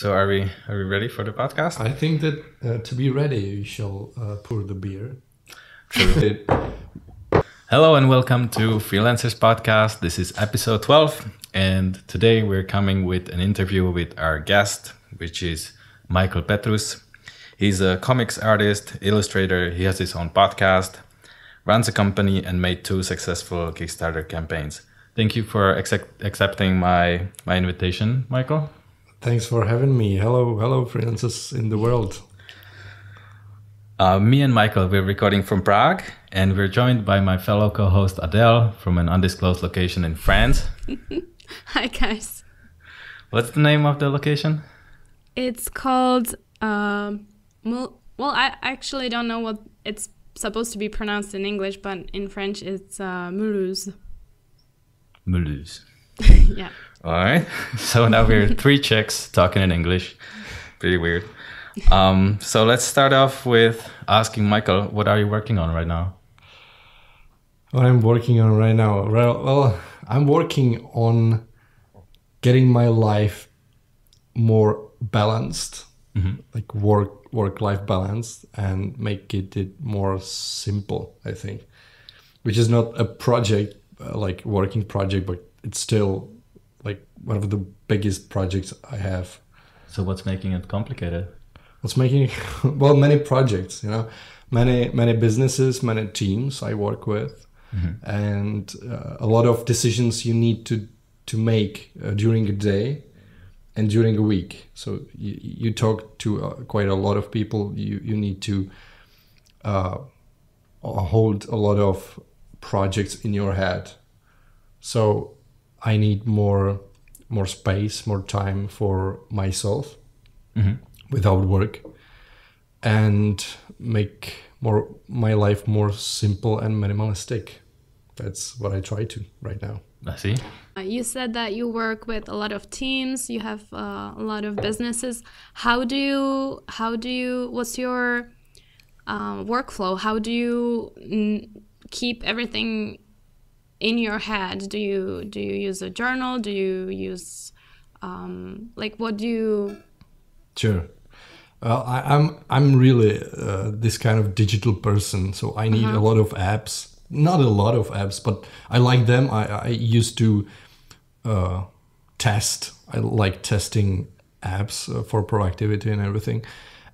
So are we ready for the podcast? I think that to be ready, you shall pour the beer. True. Hello and welcome to Freelancers podcast. This is episode 12, and today we're coming with an interview with our guest, which is Michael Petrus. He's a comics artist, illustrator. He has his own podcast, runs a company, and made 2 successful Kickstarter campaigns. Thank you for accepting my invitation, Michael. Thanks for having me. Hello, freelancers in the world. Me and Michael, we're recording from Prague, and we're joined by my fellow co-host Adele from an undisclosed location in France. Hi, guys. What's the name of the location? It's called, I actually don't know what it's supposed to be pronounced in English, but in French it's Mulhouse. Mulhouse. Yeah. All right. So now we're 3 Czechs talking in English. Pretty weird. So let's start off with asking Michael, what are you working on right now? What I'm working on right now? Well, I'm working on getting my life more balanced, like work-life balance, and make it more simple, I think. Which is not a project, like working project, but it's still like one of the biggest projects I have. So what's making it complicated? What's making well, many projects, many businesses, many teams I work with, and a lot of decisions you need to make during a day and during a week. So you talk to quite a lot of people. You need to hold a lot of projects in your head. So I need more space, more time for myself without work, and make my life more simple and minimalistic. That's what I try to right now. I see. You said that you work with a lot of teams. You have a lot of businesses. What's your workflow? How do you keep everything in your head? Do you use a journal? Do you use what do you? Sure. Well, I'm really this kind of digital person, so I need a lot of apps. Not a lot of apps, but I like them. I used to test. I like testing apps for productivity and everything.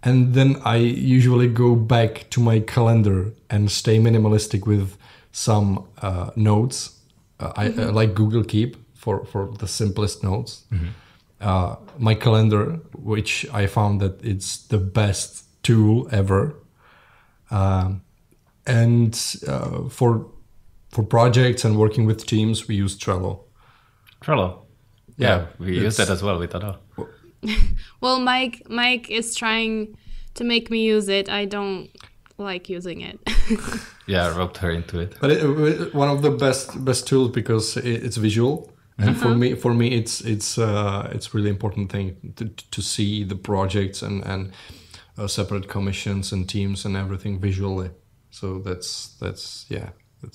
And then I usually go back to my calendar and stay minimalistic with some notes. I like Google Keep for the simplest notes. My calendar, which I found that it's the best tool ever. And for projects and working with teams, we use Trello. Trello. Yeah, we use that as well with Adele. Well, Mike is trying to make me use it. I don't like using it. Yeah, I roped her into it. But one of the best tools because it's visual, and for me, it's really important thing to see the projects and separate commissions and teams and everything visually. So that's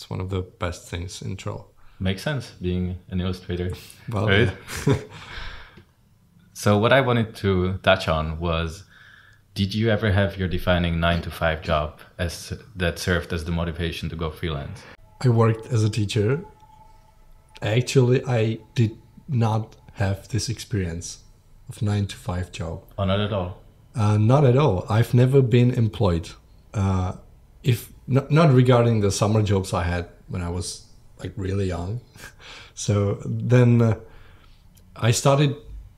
one of the best things in Trello. Makes sense, being an illustrator. Well, right? yeah. So what I wanted to touch on was, did you ever have your defining 9-to-5 job that served as the motivation to go freelance? I worked as a teacher. Actually, I did not have this experience of 9-to-5 job. Oh, not at all? Not at all. I've never been employed. If not regarding the summer jobs I had when I was like really young. So then I started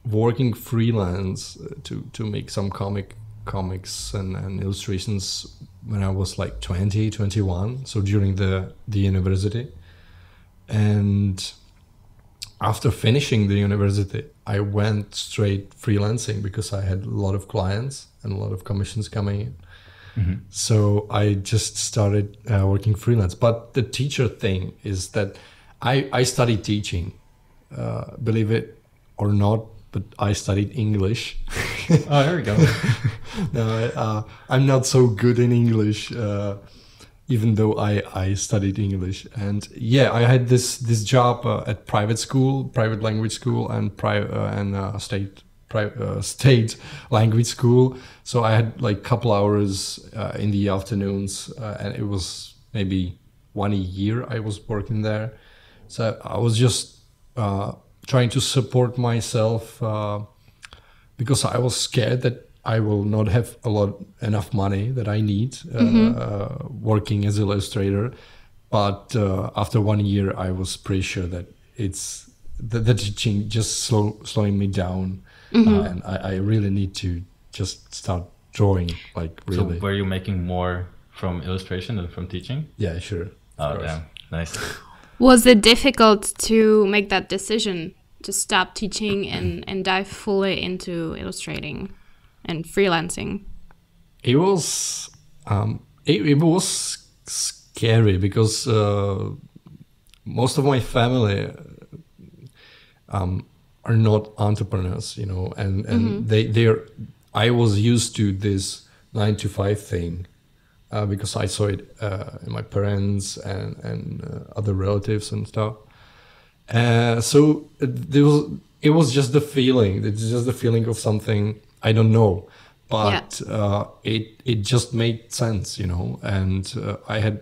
working freelance to make some comics and illustrations when I was like 20, 21. So during the university. And after finishing the university, I went straight freelancing because I had a lot of clients and a lot of commissions coming in. So I just started working freelance. But the teacher thing is that I studied teaching, believe it or not, but I studied English. Oh, there we go. No, I'm not so good in English, even though I studied English. And yeah, I had this job at private language school and state state language school. So I had like couple hours in the afternoons, and it was maybe 1 year I was working there. So I was just trying to support myself because I was scared that I will not have enough money that I need working as an illustrator. But after 1 year, I was pretty sure that it's the teaching just slowing me down, and I really need to just start drawing, like really. So were you making more from illustration than from teaching? Yeah, sure. Oh, damn. Nice. Was it difficult to make that decision to stop teaching and dive fully into illustrating and freelancing? It was it was scary because most of my family are not entrepreneurs, you know, and they're. I was used to this 9-to-5 thing because I saw it in my parents and other relatives and stuff. So it was just the feeling. It's just the feeling of something I don't know, but it just made sense, you know. And I had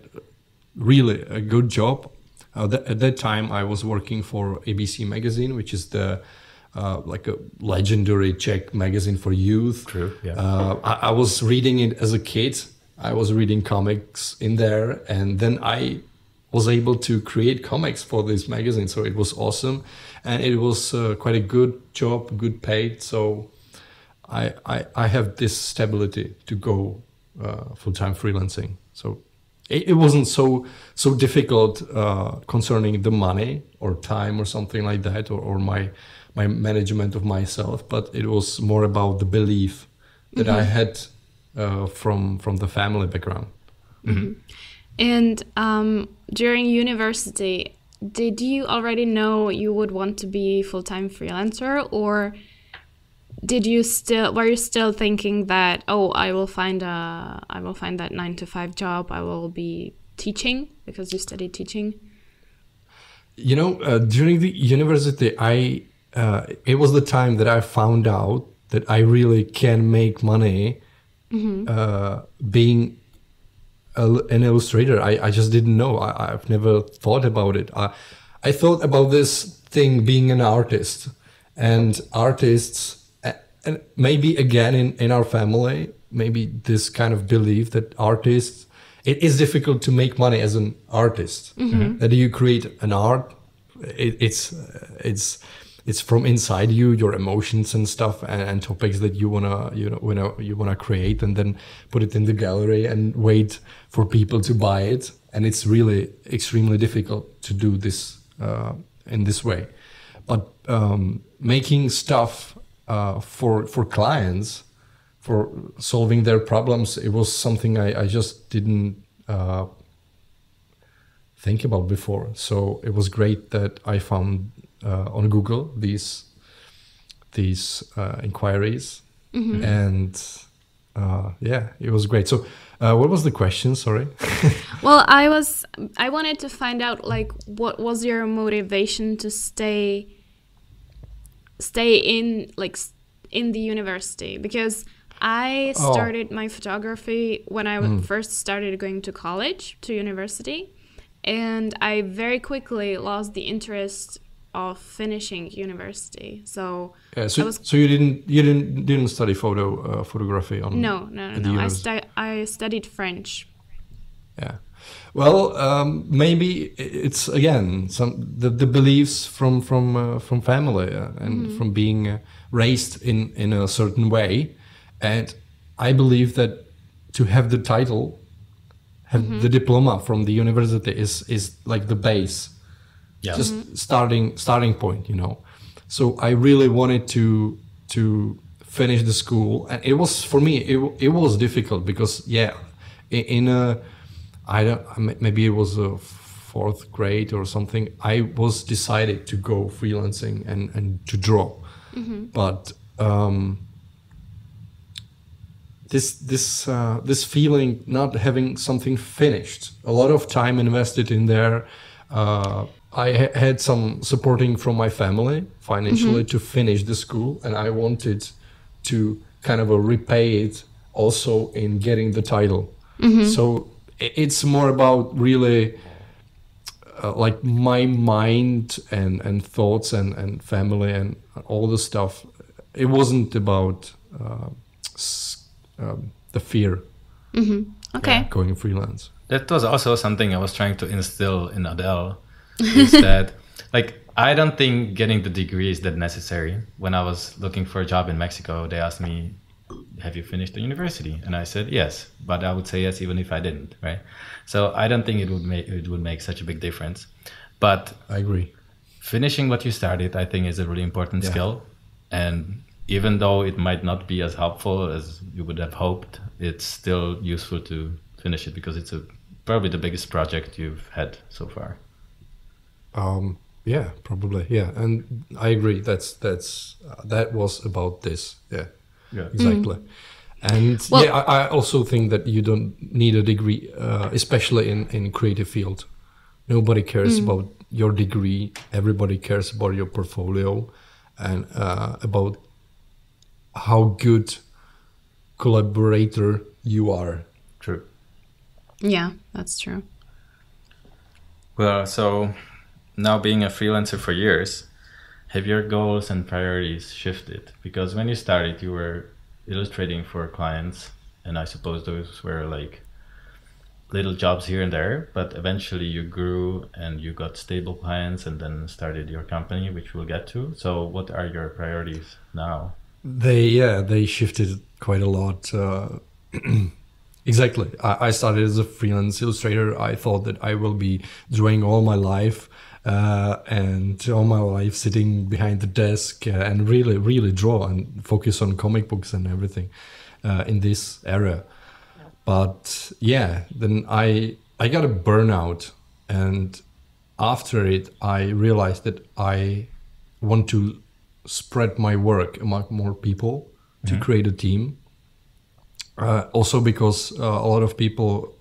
really a good job. At that time, I was working for ABC magazine, which is the like a legendary Czech magazine for youth. True. Yeah. I was reading it as a kid. I was reading comics in there, and then I was able to create comics for this magazine. So it was awesome, and it was quite a good job, good paid. So I have this stability to go full-time freelancing. So it wasn't so difficult concerning the money or time or something like that, or my management of myself, but it was more about the belief that I had from the family background. And during university, did you already know you would want to be full-time freelancer, or were you still thinking that, oh, I will find that 9-to-5 job, I will be teaching because you studied teaching? You know, during the university, it was the time that I found out that I really can make money being an illustrator. I just didn't know. I've never thought about it. I thought about this thing being an artist, and artists, and maybe again in our family, maybe this kind of belief that artists, it is difficult to make money as an artist. That you create an art, it's from inside you, your emotions and stuff, and topics that you wanna create, and then put it in the gallery and wait for people to buy it. And it's really extremely difficult to do this in this way. But making stuff for clients, for solving their problems, it was something I just didn't think about before. So it was great that I found on Google these inquiries, and it was great. So what was the question? Sorry. Well, I wanted to find out, like, what was your motivation to stay in the university? Because I started my photography when I first started going to university, and I very quickly lost the interest of finishing university. So so you didn't study photography on no. I studied French. Yeah. Well, maybe it's again the beliefs from family and from being raised in a certain way, and I believe that to have the title, have the diploma from the university is like the base, just starting point, you know. So I really wanted to finish the school, and it was for me it was difficult because maybe it was a 4th grade or something, I was decided to go freelancing and to draw. But this feeling not having something finished, a lot of time invested in there, a I had some supporting from my family financially to finish the school, and I wanted to kind of repay it also in getting the title. So it's more about really like my mind and thoughts and family and all the stuff. It wasn't about the fear going freelance. That was also something I was trying to instill in Adele, is that like I don't think getting the degree is that necessary. When I was looking for a job in Mexico, they asked me, have you finished the university? And I said yes, but I would say yes even if I didn't, right? So I don't think it would make such a big difference. But I agree. Finishing what you started, I think, is a really important skill. And even though it might not be as helpful as you would have hoped, it's still useful to finish it because it's probably the biggest project you've had so far. Yeah, probably. Yeah, and I agree. That was about this. Yeah, exactly. And I also think that you don't need a degree, especially in creative field. Nobody cares about your degree. Everybody cares about your portfolio and about how good collaborator you are. True. Yeah, that's true. Well, so now being a freelancer for years, have your goals and priorities shifted? Because when you started, you were illustrating for clients, and I suppose those were like little jobs here and there, but eventually you grew and you got stable clients and then started your company, which we'll get to. So what are your priorities now? They shifted quite a lot. Exactly. I started as a freelance illustrator. I thought that I will be drawing all my life and all my life sitting behind the desk and really draw and focus on comic books and everything in this area. But then I got a burnout, and after it I realized that I want to spread my work among more people to create a team. Also because a lot of people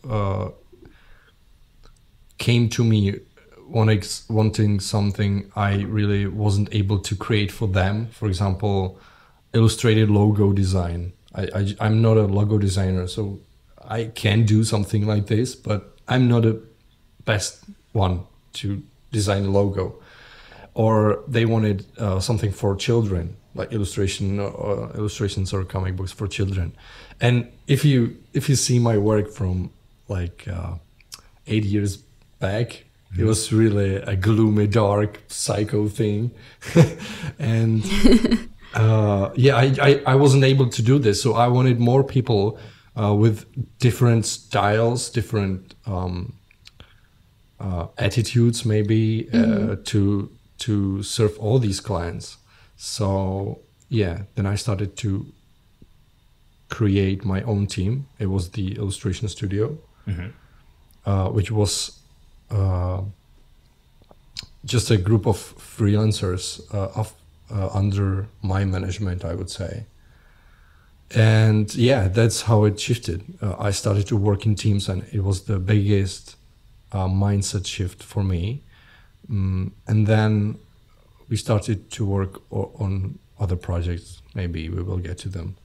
came to me wanting something I really wasn't able to create for them. For example, illustrated logo design. I'm not a logo designer, so I can do something like this, but I'm not the best one to design a logo. Or they wanted something for children, like illustrations or comic books for children. And if you see my work from like 8 years back, it was really a gloomy, dark, psycho thing. And I wasn't able to do this. So I wanted more people with different styles, different attitudes, maybe to serve all these clients. So then I started to create my own team. It was the illustration studio, which was just a group of freelancers under my management, I would say. And that's how it shifted. I started to work in teams, and it was the biggest mindset shift for me. And then we started to work on other projects. Maybe we will get to them.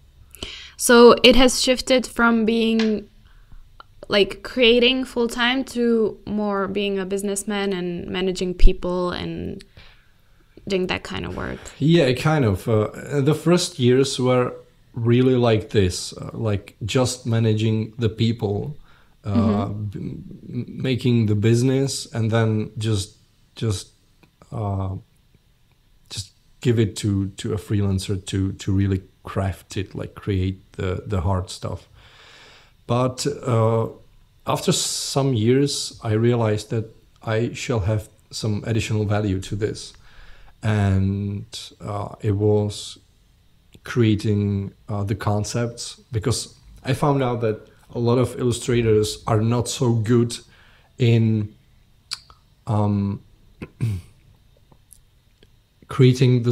So it has shifted from being like creating full-time to more being a businessman and managing people and doing that kind of work. Yeah, kind of. The first years were really like this, like just managing the people, making the business, and then just give it to a freelancer to really craft it, like create the hard stuff. But after some years, I realized that I shall have some additional value to this. And it was creating the concepts, because I found out that a lot of illustrators are not so good in creating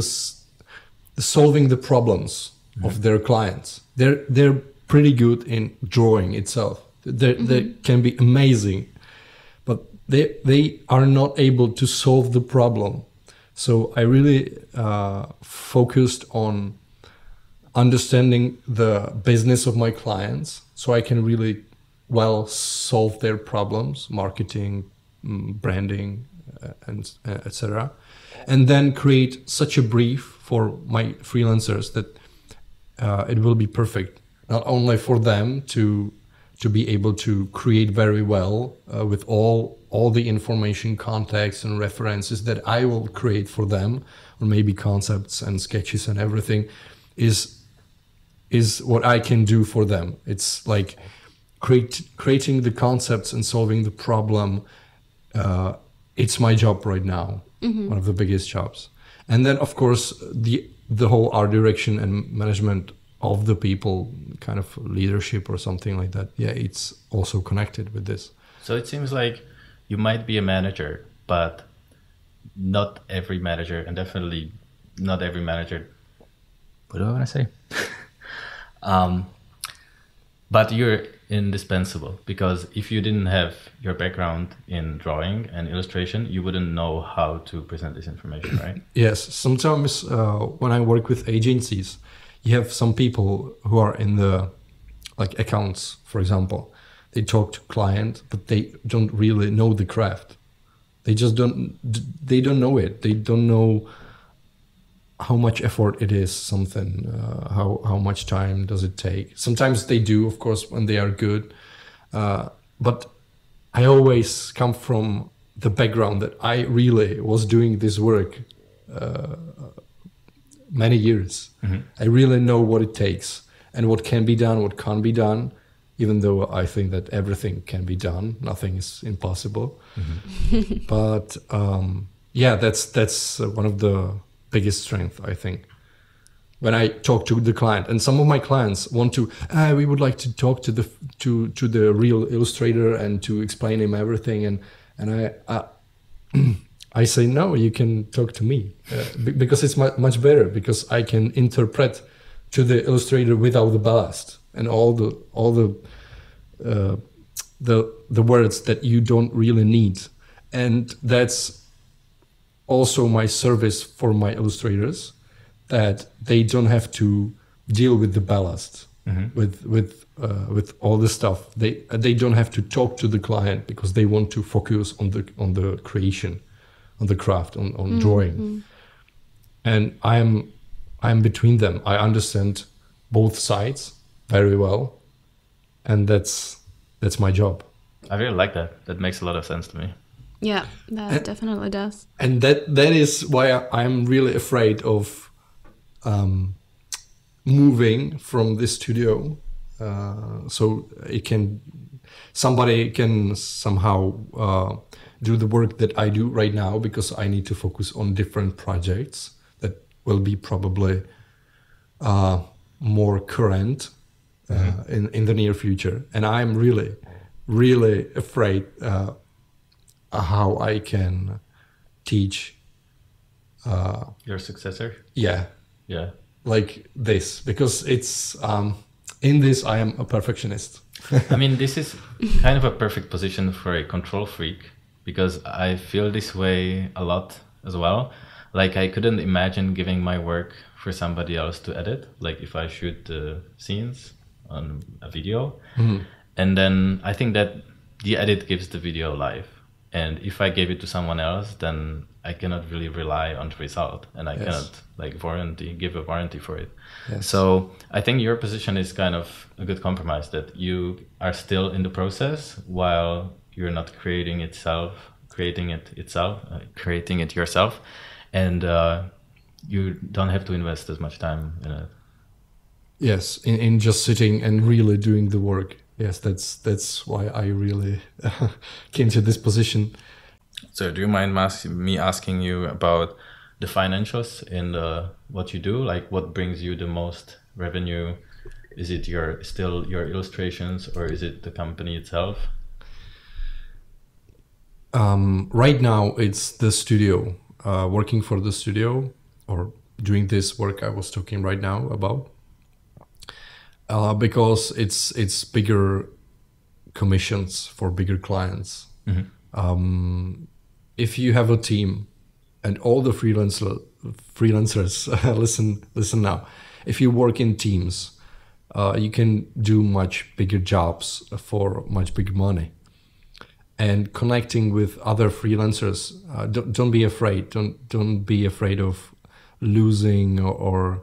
solving the problems of their clients. They're pretty good in drawing itself. They can be amazing, but they are not able to solve the problem. So I really focused on understanding the business of my clients, so I can really well solve their problems, marketing, branding, and etc. And then create such a brief for my freelancers that it will be perfect, not only for them to be able to create very well with all the information, context, and references that I will create for them, or maybe concepts and sketches and everything, is what I can do for them. It's like creating the concepts and solving the problem. It's my job right now, one of the biggest jobs. And then, of course, the whole art direction and management of the people, kind of leadership or something like that. Yeah, it's also connected with this. So it seems like you might be a manager, but not every manager, and definitely not every manager. What do I want to say? But you're indispensable, because if you didn't have your background in drawing and illustration, you wouldn't know how to present this information, right? Yes, sometimes when I work with agencies, you have some people who are in the like accounts, for example. They talk to client, but they don't really know the craft. They just don't know it. They don't know how much effort it is, something, how much time does it take. Sometimes they do, of course, when they are good. But I always come from the background that I really was doing this work many years. I really know what it takes and what can be done, what can't be done, even though I think that everything can be done. Nothing is impossible. But yeah, that's one of the biggest strength, I think, when I talk to the client. And some of my clients want to, we would like to talk to the real illustrator and to explain him everything. And I say, no, you can talk to me because it's much better, because I can interpret to the illustrator without the ballast and all the words that you don't really need. And that's also my service for my illustrators, that they don't have to deal with the ballast, with all the stuff. They don't have to talk to the client because they want to focus on the creation, on the craft, on drawing. And I'm between them. I understand both sides very well, and that's my job. I really like that. That makes a lot of sense to me. Yeah, that definitely does. And that is why I'm really afraid of moving from this studio, so somebody can somehow do the work that I do right now, because I need to focus on different projects that will be probably more current in the near future. And I'm really, really afraid how I can teach Your successor? Yeah, like this, because it's in this I am a perfectionist. I mean, this is kind of a perfect position for a control freak, because I feel this way a lot as well. Like, I couldn't imagine giving my work for somebody else to edit, like if I shoot the scenes on a video. And then I think that the edit gives the video life. And if I gave it to someone else, then I cannot really rely on the result, and I cannot give a warranty for it. So I think your position is kind of a good compromise, that you are still in the process while you're not creating it yourself, and you don't have to invest as much time in it. Yes, in just sitting and really doing the work. Yes, that's why I really came to this position. So do you mind me asking you about the financials in what you do? Like, what brings you the most revenue? Is it still your illustrations, or is it the company itself? Right now, it's the studio, working for the studio, or doing this work I was talking right now about. Because it's bigger commissions for bigger clients. if you have a team and all the freelancers listen now, if you work in teams, you can do much bigger jobs for much bigger money. And connecting with other freelancers, don't be afraid. Don't be afraid of losing or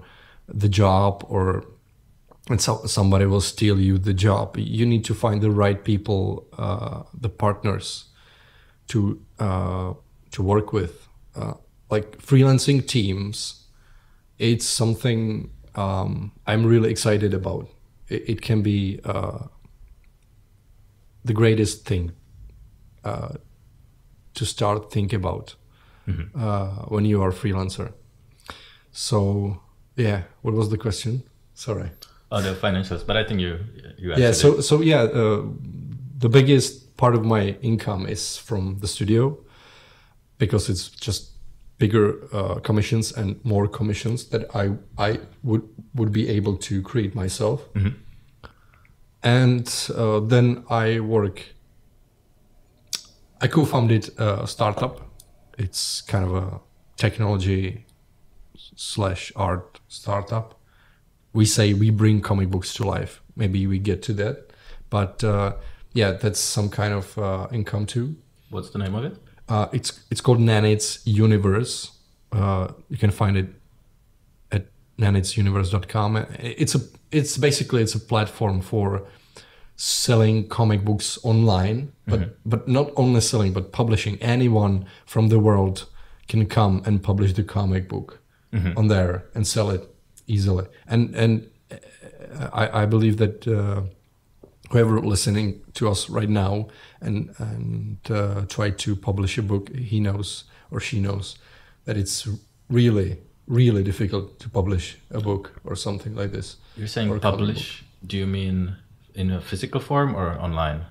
the job, and somebody will steal you the job. You need to find the right people, the partners to work with. Like freelancing teams, it's something I'm really excited about. It can be the greatest thing to start think about when you are a freelancer. So yeah, what was the question? Sorry. Oh, the financials, but I think you So answered the biggest part of my income is from the studio, because it's just bigger commissions and more commissions that I would be able to create myself. And then I co-founded a startup. It's kind of a technology/art startup. We say we bring comic books to life. Maybe we get to that, but that's some kind of income too. What's the name of it? It's called Nanit's Universe. You can find it at nanitsuniverse.com. It's basically a platform for selling comic books online, but not only selling, but publishing. Anyone from the world can come and publish the comic book on there and sell it easily. And I believe that whoever listening to us right now and try to publish a book, he knows or she knows that it's really, really difficult to publish a book or something like this. You're saying publish, do you mean in a physical form or online?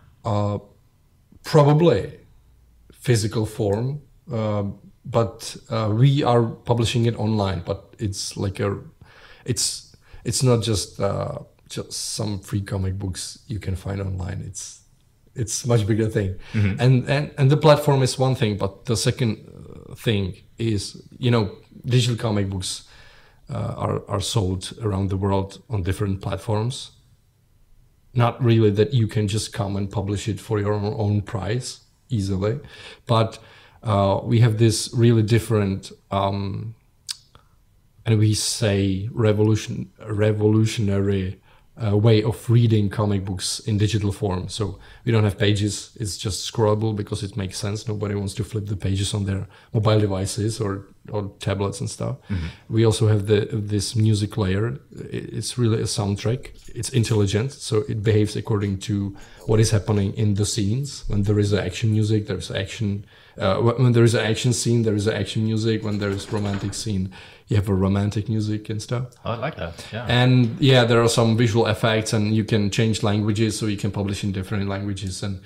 Probably physical form, but we are publishing it online. But it's like it's not just some free comic books you can find online. It's much bigger thing. And the platform is one thing, but the second thing is, digital comic books are sold around the world on different platforms. Not really that you can just come and publish it for your own price easily, but we have this really different and we say revolutionary way of reading comic books in digital form. So we don't have pages, it's just scrollable because it makes sense. Nobody wants to flip the pages on their mobile devices or tablets and stuff. We also have this music layer. It's really a soundtrack. It's intelligent, so it behaves according to what is happening in the scenes. When there is action music, there's action. When there is an action scene, there is action music. When there is romantic scene, you have a romantic music and stuff. Oh, I like that. Yeah. And there are some visual effects, and you can change languages, so you can publish in different languages. And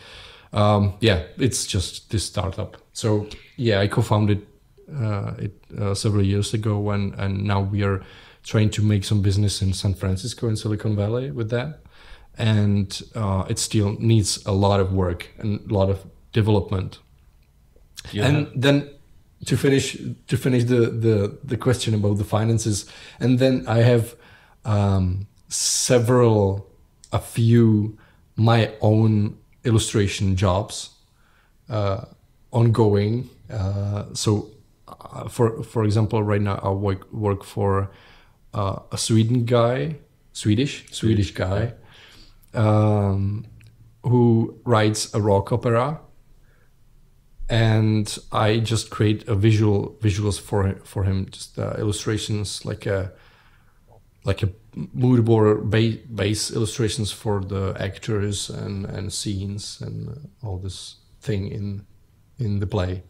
it's just this startup. So I co-founded it several years ago, and now we are trying to make some business in San Francisco in Silicon Valley with that. And it still needs a lot of work and a lot of development. Then to finish the question about the finances, and then I have a few my own illustration jobs ongoing. So for example, right now I work for a Swedish guy who writes a rock opera. And I just create visuals for him, just illustrations like a mood board base illustrations for the actors and scenes and all this thing in the play.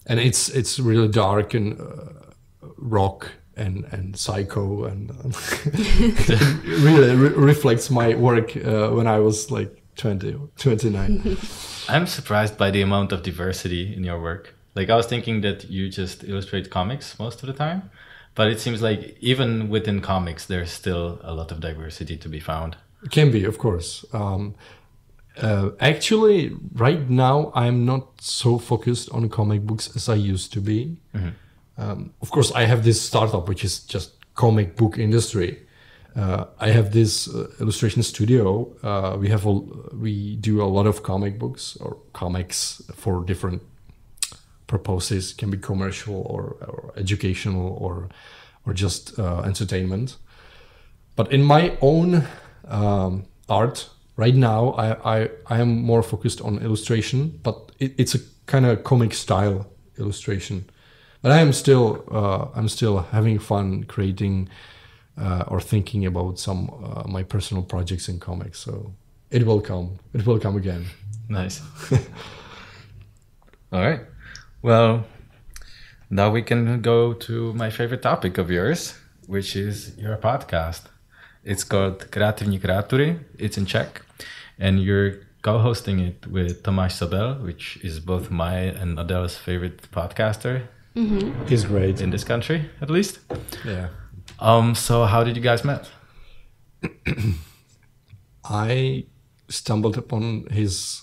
And it's really dark and rock and psycho and really reflects my work when I was like 29. I'm surprised by the amount of diversity in your work. Like, I was thinking that you just illustrate comics most of the time, but it seems like even within comics, there's still a lot of diversity to be found. It can be, of course. Actually, right now, I'm not so focused on comic books as I used to be. Of course, I have this startup, which is just comic book industry. I have this illustration studio. We do a lot of comic books or comics for different purposes. Can be commercial or educational or just entertainment. But in my own art right now, I am more focused on illustration, but it's a kind of comic style illustration. But I'm still having fun creating or thinking about some my personal projects in comics. So it will come. It will come again. Nice. All right. Well, now we can go to my favorite topic of yours, which is your podcast. It's called Kreatywni Kreatury. It's in Czech. And you're co-hosting it with Tomáš Sobel, which is both my and Adele's favorite podcaster. He's great. In this country, at least. Yeah. So how did you guys met? I stumbled upon his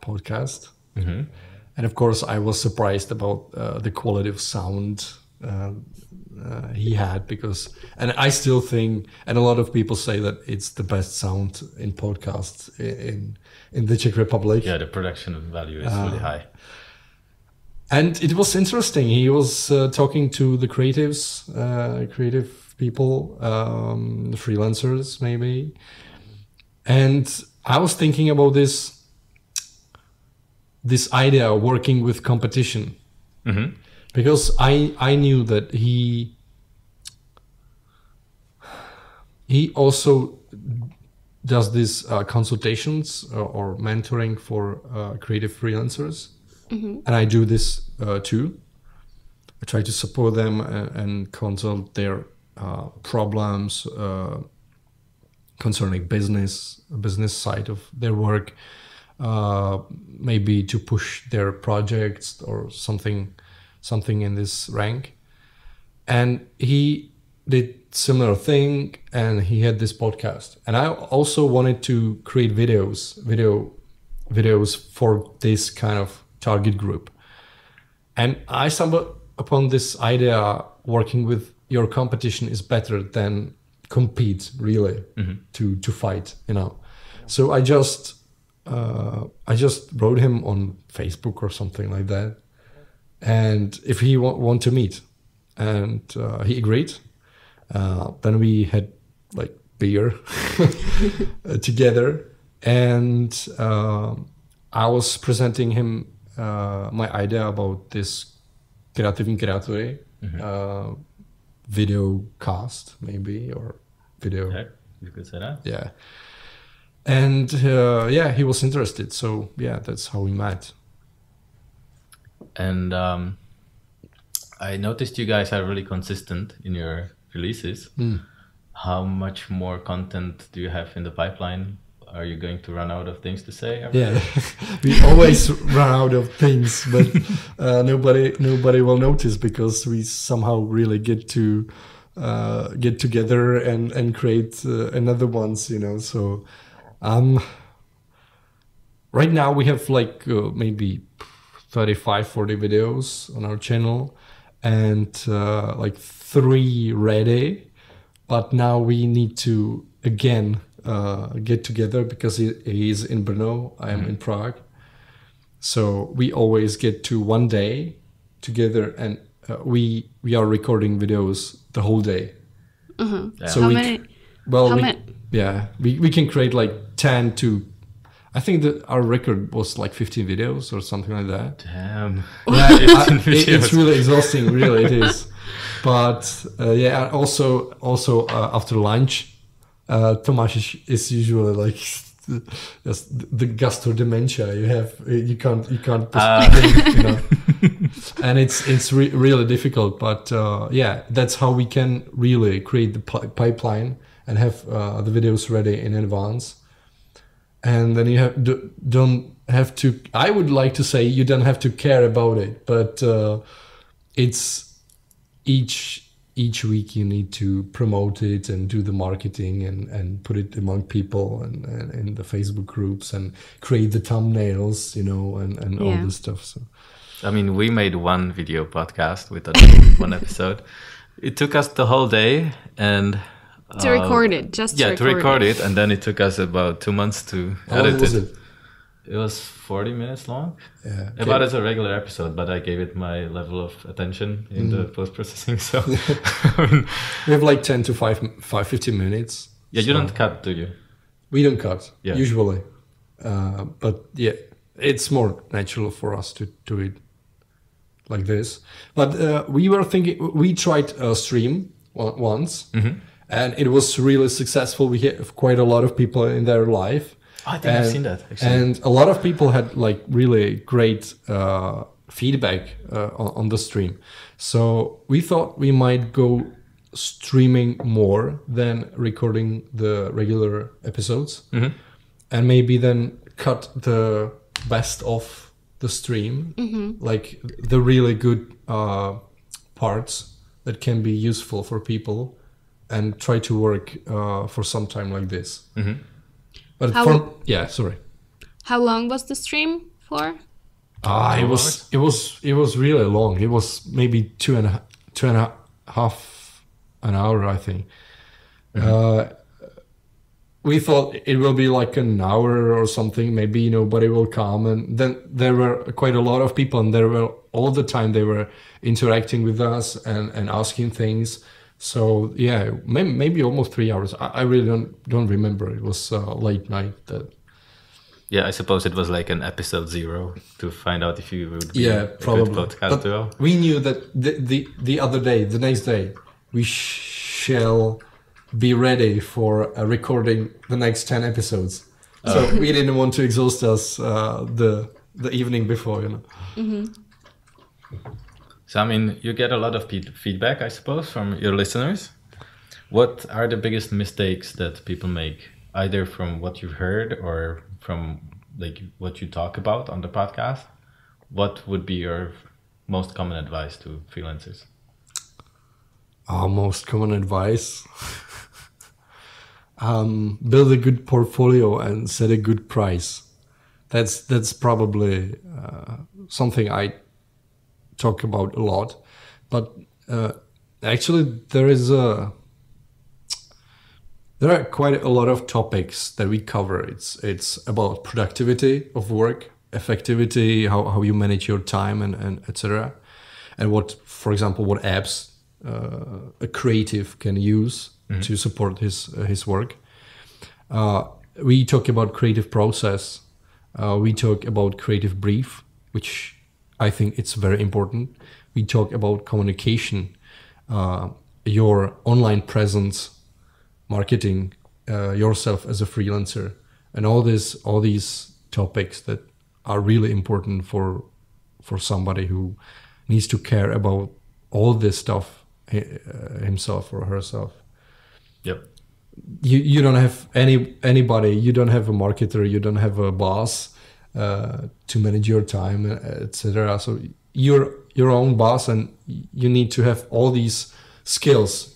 podcast. And of course, I was surprised about the quality of sound he had and I still think, and a lot of people say that it's the best sound in podcasts in the Czech Republic. Yeah, the production value is really high. And it was interesting. He was talking to the creative people, the freelancers maybe. And I was thinking about this idea of working with competition. Because I knew that he also does these consultations or mentoring for creative freelancers. And I do this too. I try to support them and consult their problems concerning business side of their work, maybe to push their projects or something in this rank. And he did similar thing, and he had this podcast. And I also wanted to create videos for this kind of target group. And I stumbled upon this idea: working with your competition is better than compete, really, to fight, So I just wrote him on Facebook or something like that, and if he want to meet, and he agreed. Then we had like beer together, and I was presenting him my idea about this Kreatywni Kreatury video cast, maybe, or video. Yeah, you could say that. Yeah. And he was interested. So yeah, that's how we met. And I noticed you guys are really consistent in your releases. How much more content do you have in the pipeline? Are you going to run out of things to say? Yeah, we always run out of things, but nobody will notice because we somehow really get together and create another ones, So right now we have like maybe 35-40 videos on our channel, and like 3 ready. But now we need to again get together because he is in Brno, I am in Prague. So we always get to one day together, and we are recording videos the whole day. Yeah. So we can create like 10 to, I think that our record was like 15 videos or something like that. Damn. Yeah, it's really exhausting, really it is. But also after lunch, Tomáš is usually like the gastro dementia. You can't think, and it's really difficult. But that's how we can really create the pipeline and have the videos ready in advance. And then you don't have to. I would like to say you don't have to care about it, but it's each each week you need to promote it and do the marketing and put it among people and in the Facebook groups and create the thumbnails, and all this stuff. So I mean, we made one video podcast with one episode. It took us the whole day and to record it, to record it, and then it took us about 2 months to edit it. It was 40 minutes long. Yeah, okay. About as a regular episode, but I gave it my level of attention in the post-processing. So we have like 10 to 15 minutes. Yeah, you don't cut, do you? We don't cut, usually. But yeah, it's more natural for us to do it like this. But we were thinking, we tried a stream once, and it was really successful. We have quite a lot of people in their life. Oh, I think I've seen that, actually. And a lot of people had like really great feedback on the stream. So we thought we might go streaming more than recording the regular episodes. And maybe then cut the best of the stream, like the really good parts that can be useful for people, and try to work for some time like this. But sorry. How long was the stream for? It was really long. It was maybe two and a half an hour, I think. We thought it will be like an hour or something, maybe nobody will come. And then there were quite a lot of people, and there were all the time they were interacting with us and asking things. So yeah, maybe almost 3 hours. I really don't remember. It was late night. Yeah, I suppose it was like an episode 0 to find out if you would be a probably. good podcast duo. We knew that the other day, the next day, we shall be ready for recording the next 10 episodes. So we didn't want to exhaust us the evening before, So, I mean, you get a lot of feedback, I suppose, from your listeners. What are the biggest mistakes that people make, either from what you've heard or from like what you talk about on the podcast? What would be your most common advice to freelancers? Our most common advice? Build a good portfolio and set a good price. That's probably something I talk about a lot, but actually there are quite a lot of topics that we cover. It's about productivity of work, effectivity, how you manage your time and etc. And what, for example, what apps a creative can use to support his work. We talk about creative process. We talk about creative brief, which I think it's very important. We talk about communication, your online presence, marketing, yourself as a freelancer, and all these topics that are really important for somebody who needs to care about all this stuff himself or herself. Yep. You don't have anybody. You don't have a marketer. You don't have a boss to manage your time, etc. So you're your own boss, and you need to have all these skills,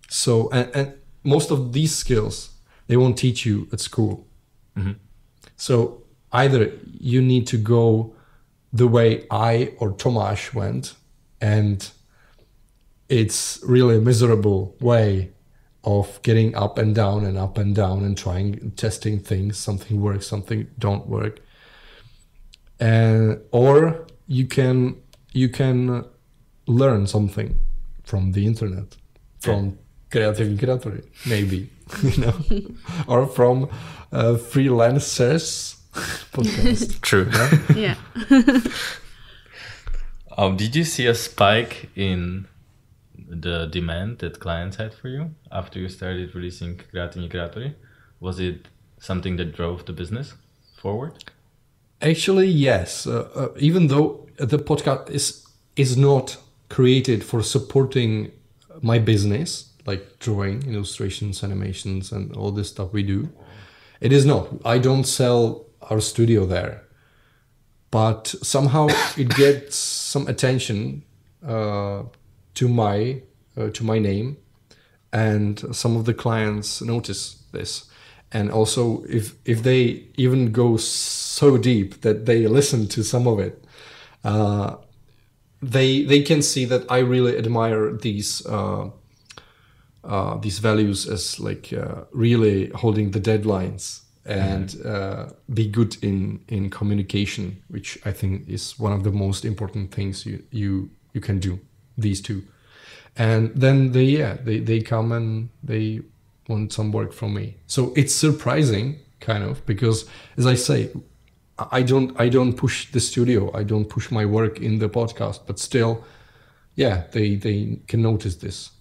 So and most of these skills they won't teach you at school. So either you need to go the way I or Tomáš went, and it's really a miserable way of getting up and down and trying, testing things. Something works, something don't work. Or you can learn something from the internet, from Creative Creatory, maybe, or from Freelancers podcast. True. Yeah. Did you see a spike in the demand that clients had for you after you started releasing Creative Creatory? Was it something that drove the business forward? Actually, yes. Even though the podcast is not created for supporting my business, like drawing, illustrations, animations, and all this stuff we do, it is not. I don't sell our studio there, but somehow it gets some attention to my name, and some of the clients notice this. And also, if they even go so deep that they listen to some of it, they can see that I really admire these values as like really holding the deadlines and be good in communication, which I think is one of the most important things you can do. These two, and then they come and they want some work from me. So it's surprising, kind of, because as I say, I don't push the studio, I don't push my work in the podcast, but still, they can notice this.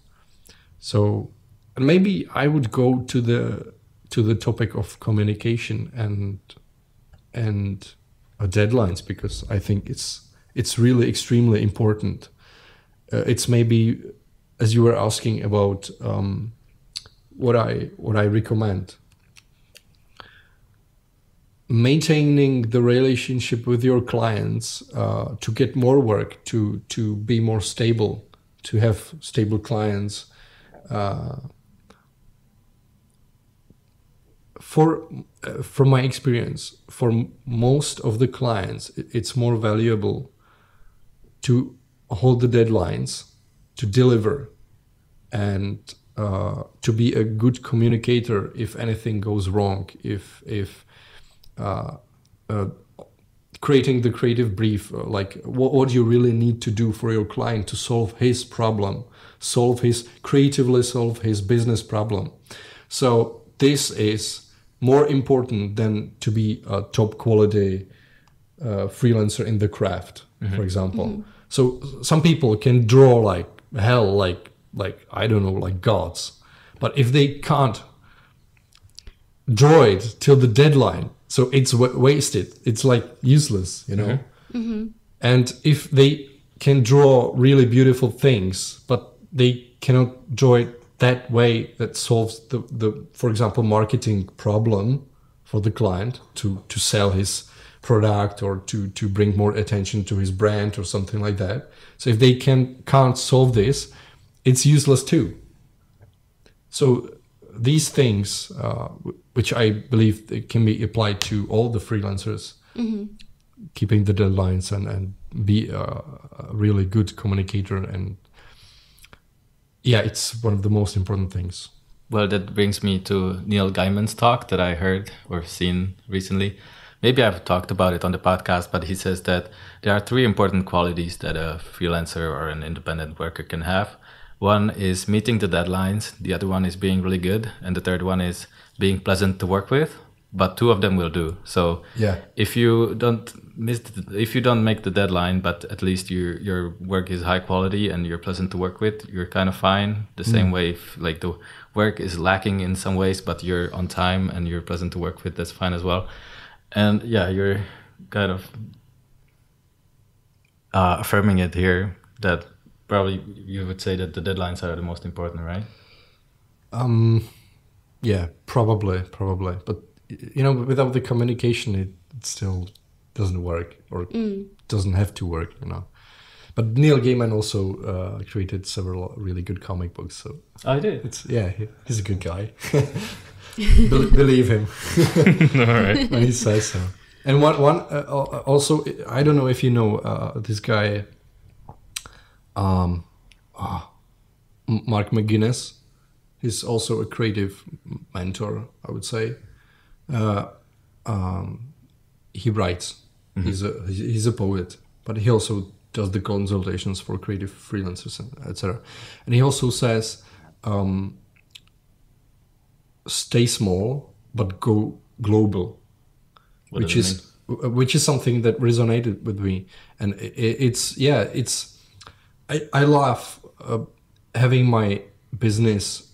So maybe I would go to the topic of communication and deadlines, because I think it's really extremely important. It's maybe, as you were asking about what I recommend. Maintaining the relationship with your clients to get more work, to be more stable, to have stable clients. From my experience, for most of the clients, it's more valuable to hold the deadlines, to deliver, and to be a good communicator if anything goes wrong, if creating the creative brief, like what you really need to do for your client to solve his problem, creatively solve his business problem. So this is more important than to be a top quality freelancer in the craft, for example. Mm-hmm. So some people can draw like hell, like I don't know, like gods. But if they can't draw it till the deadline, so it's wasted. It's like useless, you know. Mm-hmm. Mm-hmm. And if they can draw really beautiful things, but they cannot draw it that way that solves the for example, marketing problem for the client to sell his product or to bring more attention to his brand or something like that. So if they can't solve this, it's useless too. So these things, which I believe they can be applied to all the freelancers, mm-hmm. keeping the deadlines and be a really good communicator, and it's one of the most important things. Well, that brings me to Neil Gaiman's talk that I heard or seen recently. Maybe I've talked about it on the podcast, but he says that there are 3 important qualities that a freelancer or an independent worker can have. One is meeting the deadlines, the other one is being really good, and the third one is being pleasant to work with. But 2 of them will do. So if you don't make the deadline, but at least your work is high quality and you're pleasant to work with, you're kind of fine. The same way, if like the work is lacking in some ways, but you're on time and you're pleasant to work with, that's fine as well. And you're kind of affirming it here that probably you would say that the deadlines are the most important, right? Yeah, probably. But without the communication, it still doesn't work or doesn't have to work, But Neil Gaiman also created several really good comic books. So I did. He's a good guy. Believe him. All right. When he says so. And one also, I don't know if you know this guy, Mark McGuinness. He's also a creative mentor, I would say. He writes. Mm-hmm. He's a poet, but he also does the consultations for creative freelancers, etc. And he also says, stay small but go global, which is something that resonated with me. And I love having my business,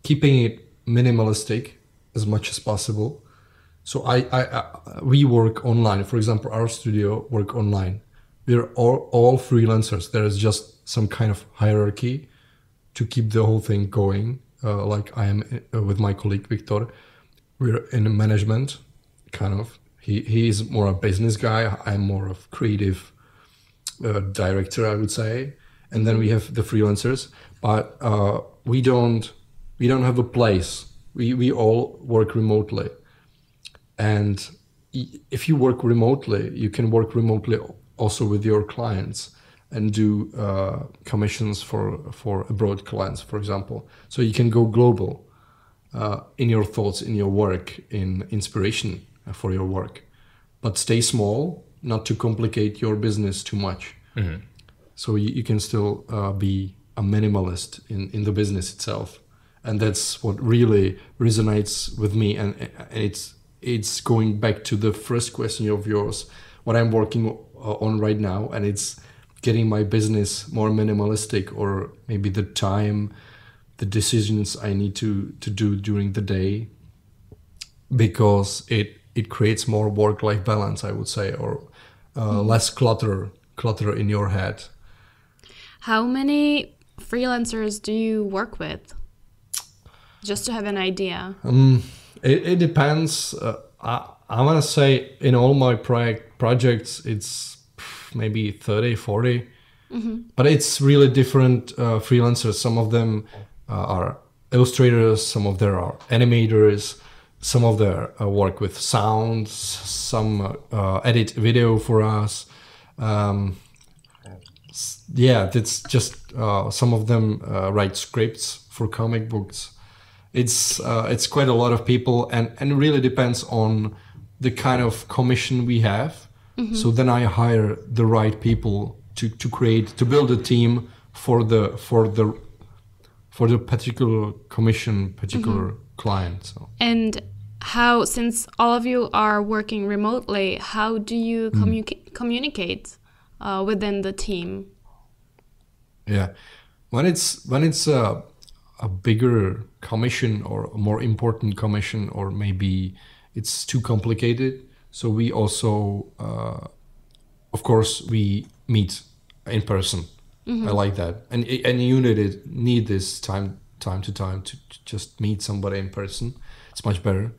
keeping it minimalistic as much as possible. So we work online. For example, our studio work online. We're all freelancers. There is just some kind of hierarchy to keep the whole thing going. Like I am with my colleague Victor. We're in management, kind of. He is more a business guy. I'm more of creative director, I would say. and then we have the freelancers. But we don't have a place. We all work remotely, and if you work remotely, you can work remotely also with your clients and do commissions for abroad clients, for example. So you can go global in your thoughts, in your work, in inspiration for your work, but stay small, not to complicate your business too much. So you can still be a minimalist in the business itself, and that's what really resonates with me. And it's going back to the first question of yours, what I'm working on right now, and it's getting my business more minimalistic, or maybe the time, the decisions I need to do during the day, because it creates more work-life balance, I would say, or less clutter in your head. How many freelancers do you work with? Just to have an idea. It depends. I want to say in all my projects, it's maybe 30, 40. But it's really different freelancers. Some of them are illustrators, some of them are animators, some of them work with sound, some edit video for us. That's just some of them write scripts for comic books. It's quite a lot of people, and it really depends on the kind of commission we have. So then I hire the right people to build a team for the particular commission, particular client. So. And how, since all of you are working remotely, how do you communicate within the team? Yeah, when it's a bigger commission or a more important commission, or maybe it's too complicated, so we also of course we meet in person. I like that, and you need this time to time to just meet somebody in person. It's much better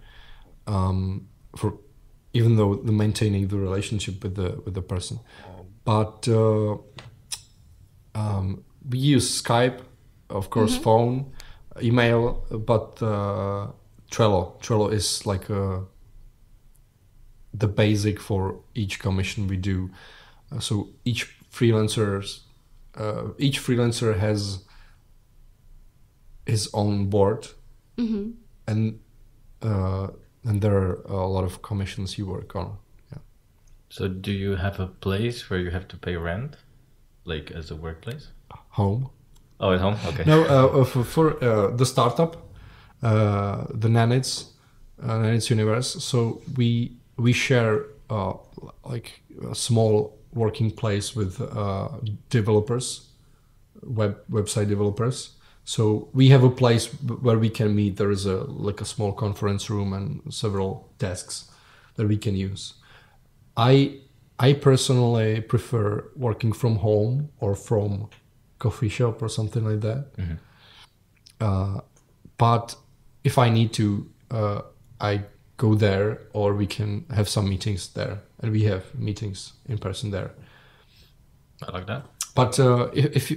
for, even though the maintaining the relationship with the person. But we use Skype, of course, phone, email, but Trello is like the basic for each commission we do. So each freelancer has his own board, and there are a lot of commissions you work on. Yeah. So do you have a place where you have to pay rent, like as a workplace? Home. Oh, at home? Okay. No, for the startup, the Nanits Universe. So we share like a small working place with developers, website developers. So we have a place where we can meet. There is a small conference room and several desks that we can use. I personally prefer working from home or from coffee shop or something like that. But if I need to, I go there, or we can have some meetings there, and we have meetings in person there. I like that. But if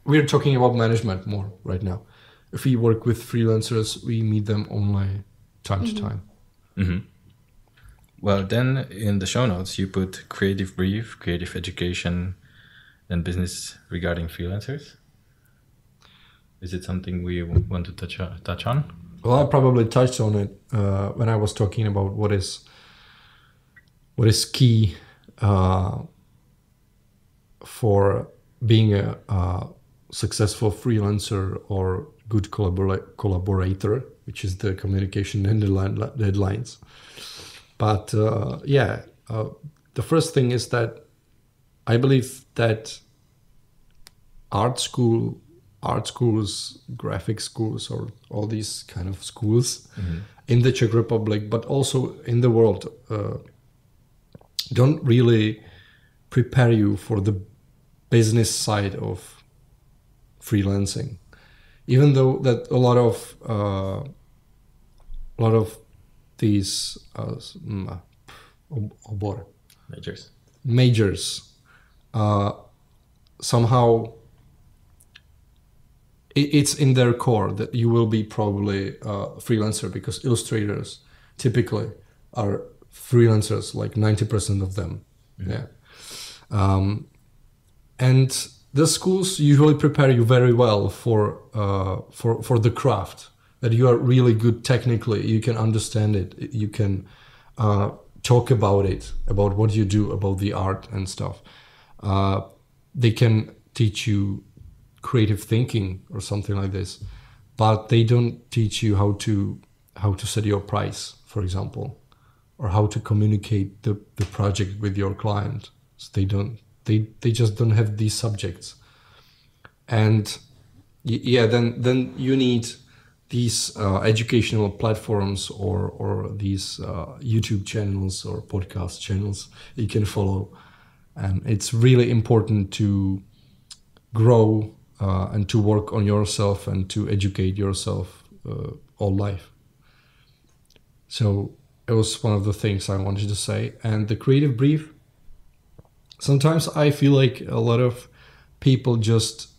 we're talking about management more right now. If we work with freelancers, we meet them only time to time. Well, then in the show notes, you put creative brief, creative education, and business regarding freelancers. Is it something we want to touch on? Well, I probably touched on it when I was talking about what is key for being a successful freelancer or good collaborator, which is the communication and deadlines. But the first thing is that I believe that art schools, graphic schools, or all these kind of schools in the Czech Republic, but also in the world, don't really prepare you for the business side of freelancing. Even though that a lot of these majors somehow it's in their core that you will be probably a freelancer, because illustrators typically are freelancers, like 90% of them. Yeah. And the schools usually prepare you very well for the craft, that you are really good technically, you can understand it, you can talk about it, about what you do, about the art and stuff. They can teach you creative thinking or something like this, but they don't teach you how to set your price, for example, or how to communicate the project with your client. So they just don't have these subjects. And yeah, then you need these educational platforms or these YouTube channels or podcast channels you can follow. And it's really important to grow and to work on yourself and to educate yourself all life. So it was one of the things I wanted to say. And the creative brief, sometimes I feel like a lot of people just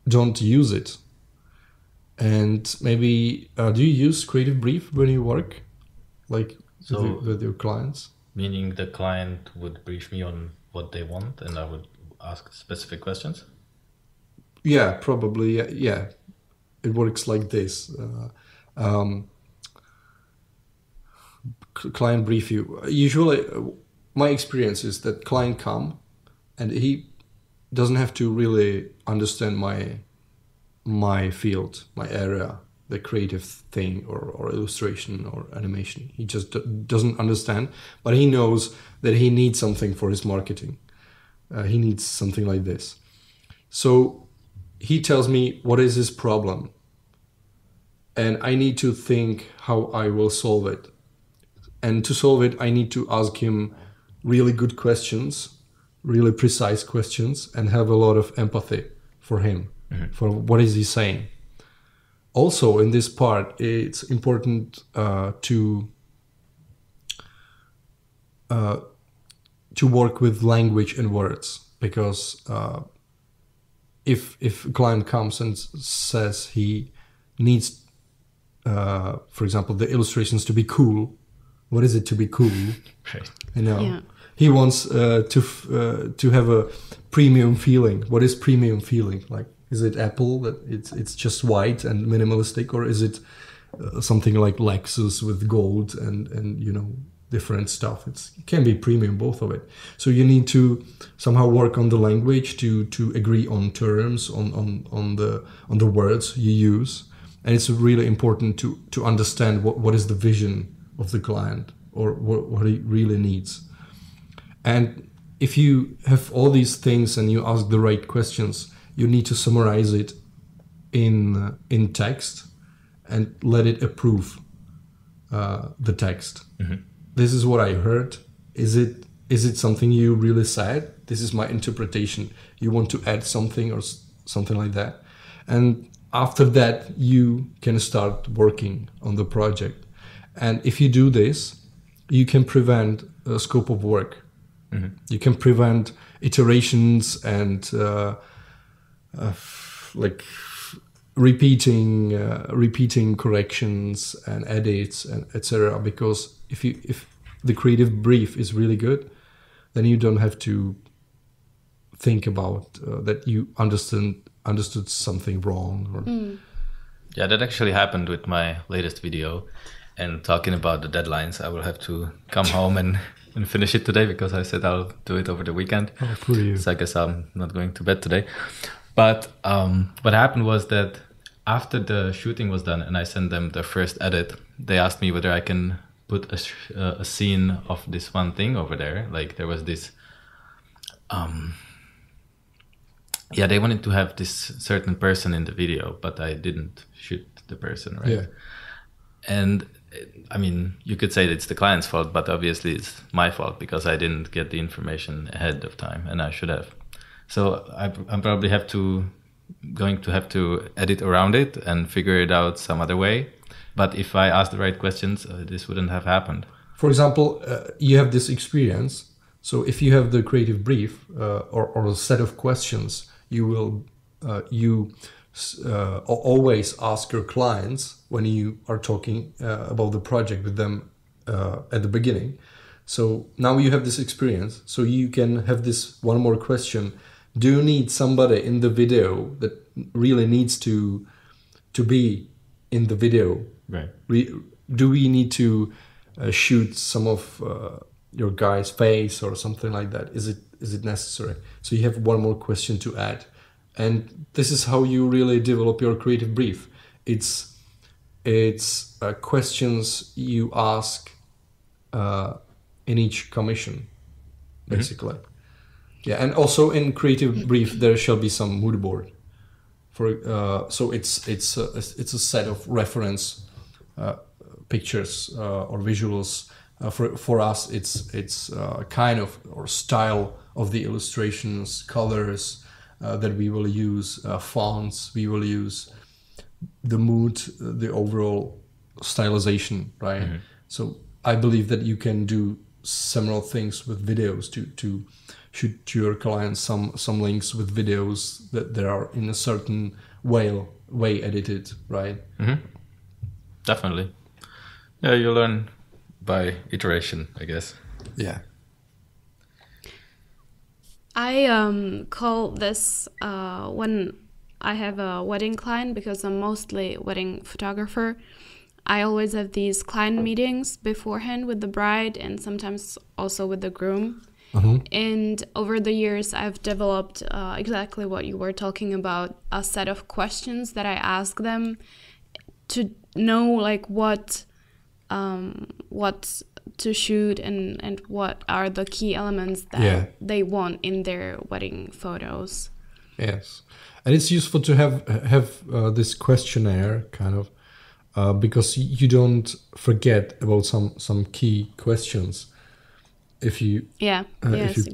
don't use it. And maybe, do you use creative brief when you work, like with your clients? Meaning the client would brief me on what they want and I would ask specific questions? Yeah, probably. Yeah. It works like this. Client brief you. Usually, my experience is that client come and he doesn't have to really understand my field, my area, the creative thing or illustration or animation. He just doesn't understand, but he knows that he needs something for his marketing. He needs something like this. So he tells me what is his problem, and I need to think how I will solve it. And to solve it, I need to ask him really good questions, really precise questions, and have a lot of empathy for him, for what is he saying. Also, in this part, it's important to work with language and words, because if a client comes and says he needs, for example, the illustrations to be cool, what is it to be cool? Right. You know, yeah. He wants to have a premium feeling. What is premium feeling? Like, is it Apple that it's just white and minimalistic, or is it something like Lexus with gold and you know, different stuff? It can be premium, both of it. So you need to somehow work on the language to agree on terms, on the words you use, and it's really important to understand what is the vision of the client, or what he really needs. And if you have all these things and you ask the right questions, you need to summarize it in text and let it approve the text. Mm-hmm. This is what I heard. Is it something you really said? This is my interpretation. You want to add something or something like that. And after that, you can start working on the project. And if you do this, you can prevent a scope of work. Mm-hmm. You can prevent iterations and like repeating corrections and edits and etc. Because if the creative brief is really good, then you don't have to think about that you understood something wrong. Or... Yeah, that actually happened with my latest video. And talking about the deadlines, I will have to come home and finish it today, because I said I'll do it over the weekend. Oh, for you. So I guess I'm not going to bed today. But what happened was that after the shooting was done and I sent them the first edit, they asked me whether I can put a scene of this one thing over there. Like there was this... they wanted to have this certain person in the video, but I didn't shoot the person, right? Yeah. And I mean, you could say it's the client's fault, but obviously it's my fault because I didn't get the information ahead of time, and I should have. So I'm probably going to have to edit around it and figure it out some other way. But if I asked the right questions, this wouldn't have happened. For example, you have this experience. So if you have the creative brief or a set of questions, you always ask your clients when you are talking about the project with them at the beginning. So now you have this experience, so you can have this one more question. Do you need somebody in the video that really needs to be in the video? Right. Do we need to shoot some of your guy's face or something like that? Is it necessary? So you have one more question to add. And this is how you really develop your creative brief. It's questions you ask in each commission, basically. Mm-hmm. Yeah, and also in creative brief there shall be some mood board. So it's a set of reference pictures or visuals. For us, it's kind of or style of the illustrations, colors. That we will use, fonts, we will use the mood, the overall stylization, right? Mm-hmm. So I believe that you can do several things with videos to shoot to your clients some links with videos that they are in a certain way edited, right? Mm-hmm. Definitely. Yeah, you learn by iteration, I guess. Yeah. I call this when I have a wedding client, because I'm mostly wedding photographer. I always have these client meetings beforehand with the bride and sometimes also with the groom. Mm-hmm. And over the years, I've developed exactly what you were talking about, a set of questions that I ask them to know like what to shoot and what are the key elements that they want in their wedding photos. Yes, and it's useful to have this questionnaire kind of because you don't forget about some key questions if you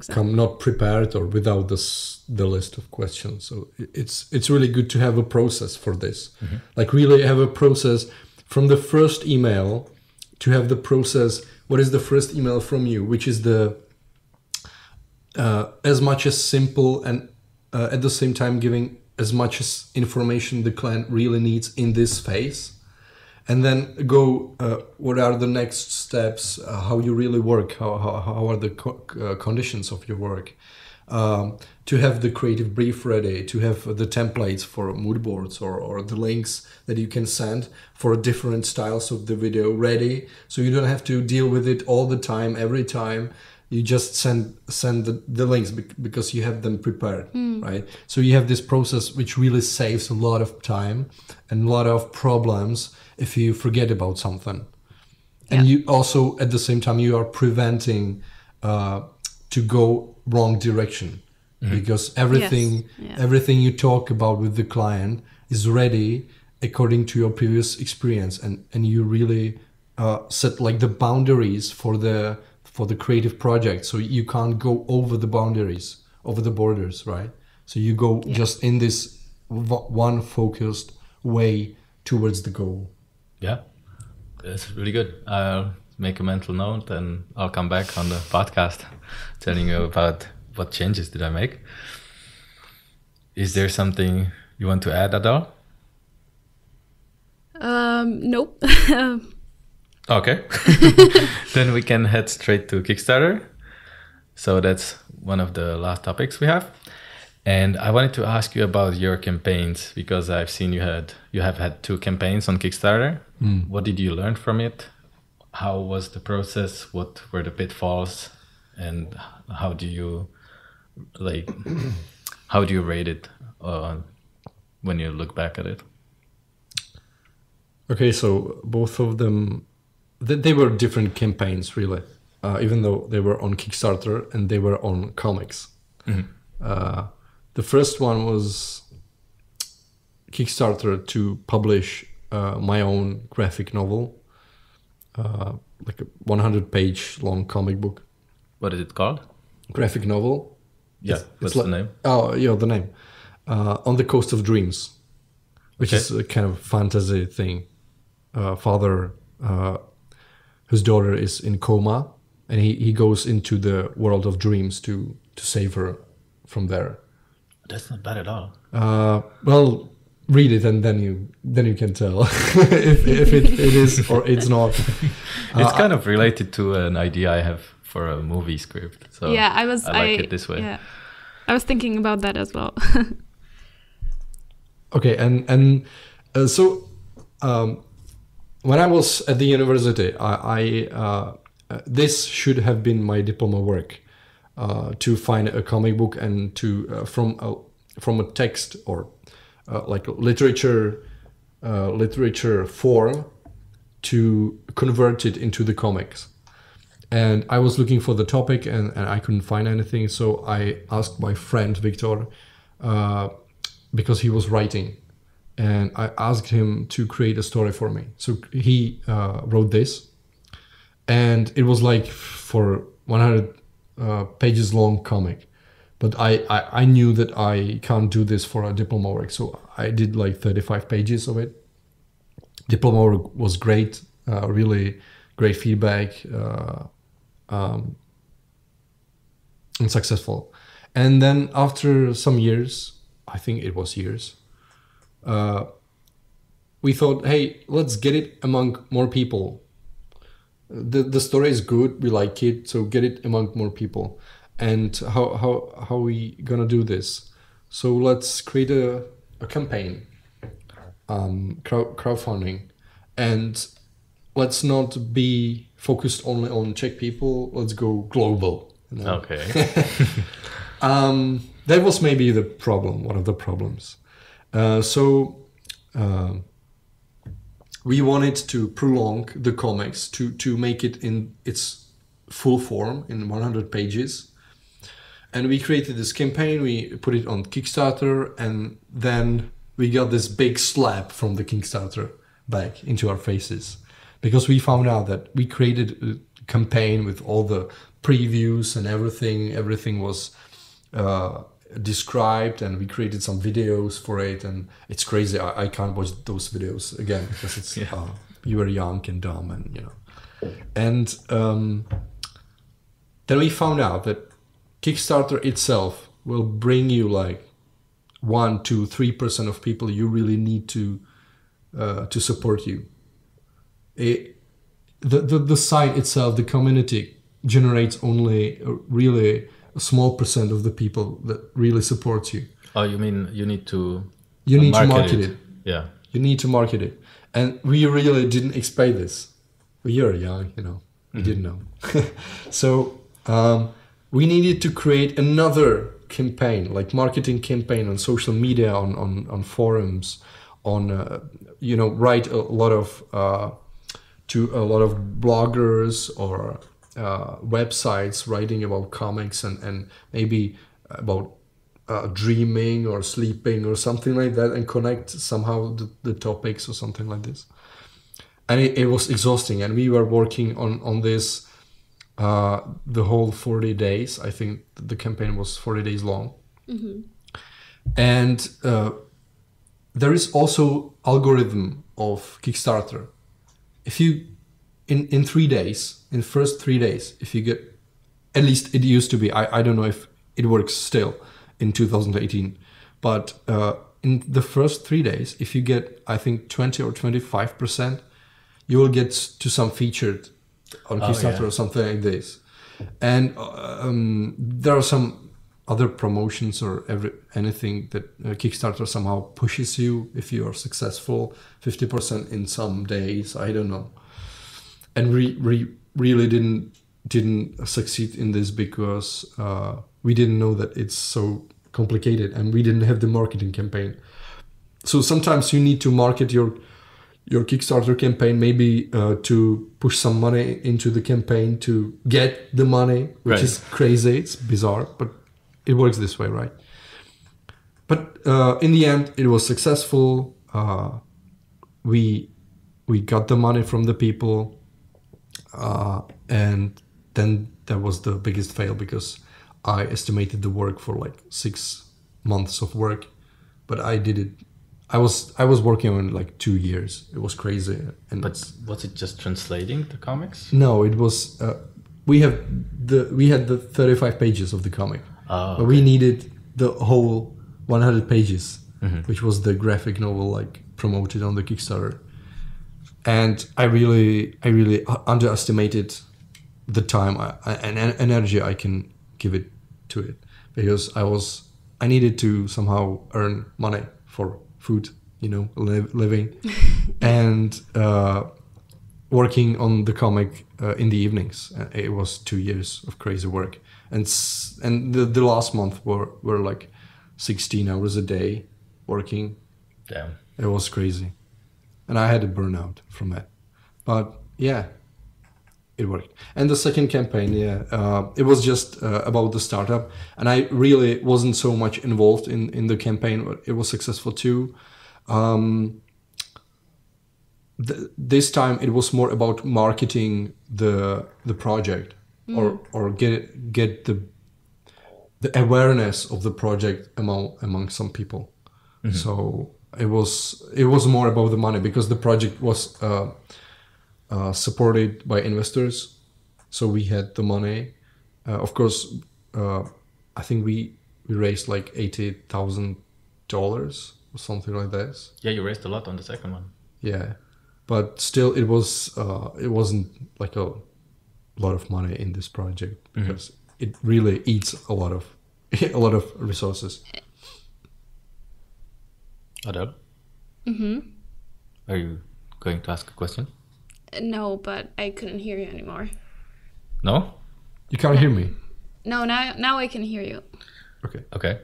come not prepared or without the list of questions. So it's really good to have a process for this. Mm-hmm. Like really have a process from the first email to have the process. What is the first email from you, which is the as much as simple and at the same time giving as much as information the client really needs in this phase, and then go what are the next steps, how you really work, how are the conditions of your work, to have the creative brief ready, to have the templates for mood boards or the links that you can send for different styles of the video ready, so you don't have to deal with it all the time, every time. You just send the links because you have them prepared, right? So you have this process which really saves a lot of time and a lot of problems if you forget about something. And you also, at the same time, you are preventing to go wrong direction, because everything you talk about with the client is ready according to your previous experience, and you really set like the boundaries for the creative project, so you can't go over the boundaries, over the borders, right? So you go just in this one focused way towards the goal. Yeah, that's really good. I'll make a mental note and I'll come back on the podcast telling you about what changes did I make. Is there something you want to add at all? Nope. Okay. Then we can head straight to Kickstarter. So that's one of the last topics we have. And I wanted to ask you about your campaigns, because I've seen you have had 2 campaigns on Kickstarter. What did you learn from it? How was the process? What were the pitfalls? And how do you rate it when you look back at it? Okay, so both of them, they were different campaigns, really, even though they were on Kickstarter and they were on comics. Mm-hmm. The first one was Kickstarter to publish my own graphic novel, like a 100-page long comic book. What is it called? Graphic novel. Yeah, what's the name? Oh, yeah, the name. On the Coast of Dreams, which is a kind of fantasy thing. Father whose daughter is in coma, and he goes into the world of dreams to save her from there. That's not bad at all. Well, read it, and then you can tell if it is or it's not. It's kind of related to an idea I have for a movie script. So yeah, I like it this way. Yeah, I was thinking about that as well. Okay, and so when I was at the university, I this should have been my diploma work, to find a comic book and to from a text or like literature form to convert it into the comics. And I was looking for the topic and I couldn't find anything, so I asked my friend Victor, because he was writing, and I asked him to create a story for me. So he wrote this, and it was like for 100 pages long comic. But I knew that I can't do this for a diploma work, so I did like 35 pages of it. Diploma work was great, really great feedback, and successful. And then after some years, I think it was years, we thought, hey, let's get it among more people. The story is good, we like it, so get it among more people. And how we gonna do this? So let's create a campaign, crowdfunding, and let's not be focused only on Czech people. Let's go global. You know? Okay. That was maybe the problem, one of the problems. So we wanted to prolong the comics to make it in its full form in 100 pages. And we created this campaign, we put it on Kickstarter, and then we got this big slap from the Kickstarter back into our faces. Because we found out that we created a campaign with all the previews and everything was described, and we created some videos for it, and it's crazy. I can't watch those videos again because it's you were young and dumb, and you know. And then we found out that Kickstarter itself will bring you like 1, 2, 3% of people you really need to support you. The site itself, the community, generates only really a small percent of the people that really support you. Oh, you mean you need to market it. Yeah. You need to market it. And we really didn't expect this. We are young, you know. We didn't know. So we needed to create another campaign, like marketing campaign on social media, on forums, on write a lot of to a lot of bloggers or websites writing about comics and maybe about dreaming or sleeping or something like that, and connect somehow the topics or something like this. And it was exhausting, and we were working on this the whole 40 days. I think the campaign was 40 days long. Mm-hmm. And there is also algorithm of Kickstarter. If you in 3 days, in first 3 days, if you get, at least it used to be, I don't know if it works still in 2018, but in the first 3 days, if you get, I think 20 or 25%, you will get to some featured on Kickstarter or something like this. And there are some other promotions or anything that Kickstarter somehow pushes you if you are successful, 50% in some days, I don't know. And we really didn't succeed in this because we didn't know that it's so complicated, and we didn't have the marketing campaign. So sometimes you need to market your Kickstarter campaign, maybe to push some money into the campaign to get the money, which is crazy. It's bizarre, but it works this way, right? But in the end, it was successful. We got the money from the people, and then that was the biggest fail because I estimated the work for like 6 months of work, but I did it. I was working on like 2 years. It was crazy. But was it just translating the comics? No, it was. We had the 35 pages of the comic, Oh, okay. but we needed the whole 100 pages, which was the graphic novel like promoted on the Kickstarter. And I really underestimated the time and energy I can give it to it, because I needed to somehow earn money for food, living, and working on the comic in the evenings. It was 2 years of crazy work, and the last month were like 16 hours a day working. Damn. It was crazy, and I had a burnout from that. But yeah, it worked. And the second campaign, it was just about the startup, and I really wasn't so much involved in the campaign, but it was successful too. This time it was more about marketing the project, or get the awareness of the project among some people. Mm-hmm. So it was more about the money, because the project was supported by investors, so we had the money. Of course, I think we raised like $80,000 or something like that. Yeah, you raised a lot on the second one. Yeah, but still, it wasn't like a lot of money in this project, because it really eats a lot of resources. Adele? Are you going to ask a question? No, but I couldn't hear you anymore. No? You can't hear me? No, now I can hear you. Okay.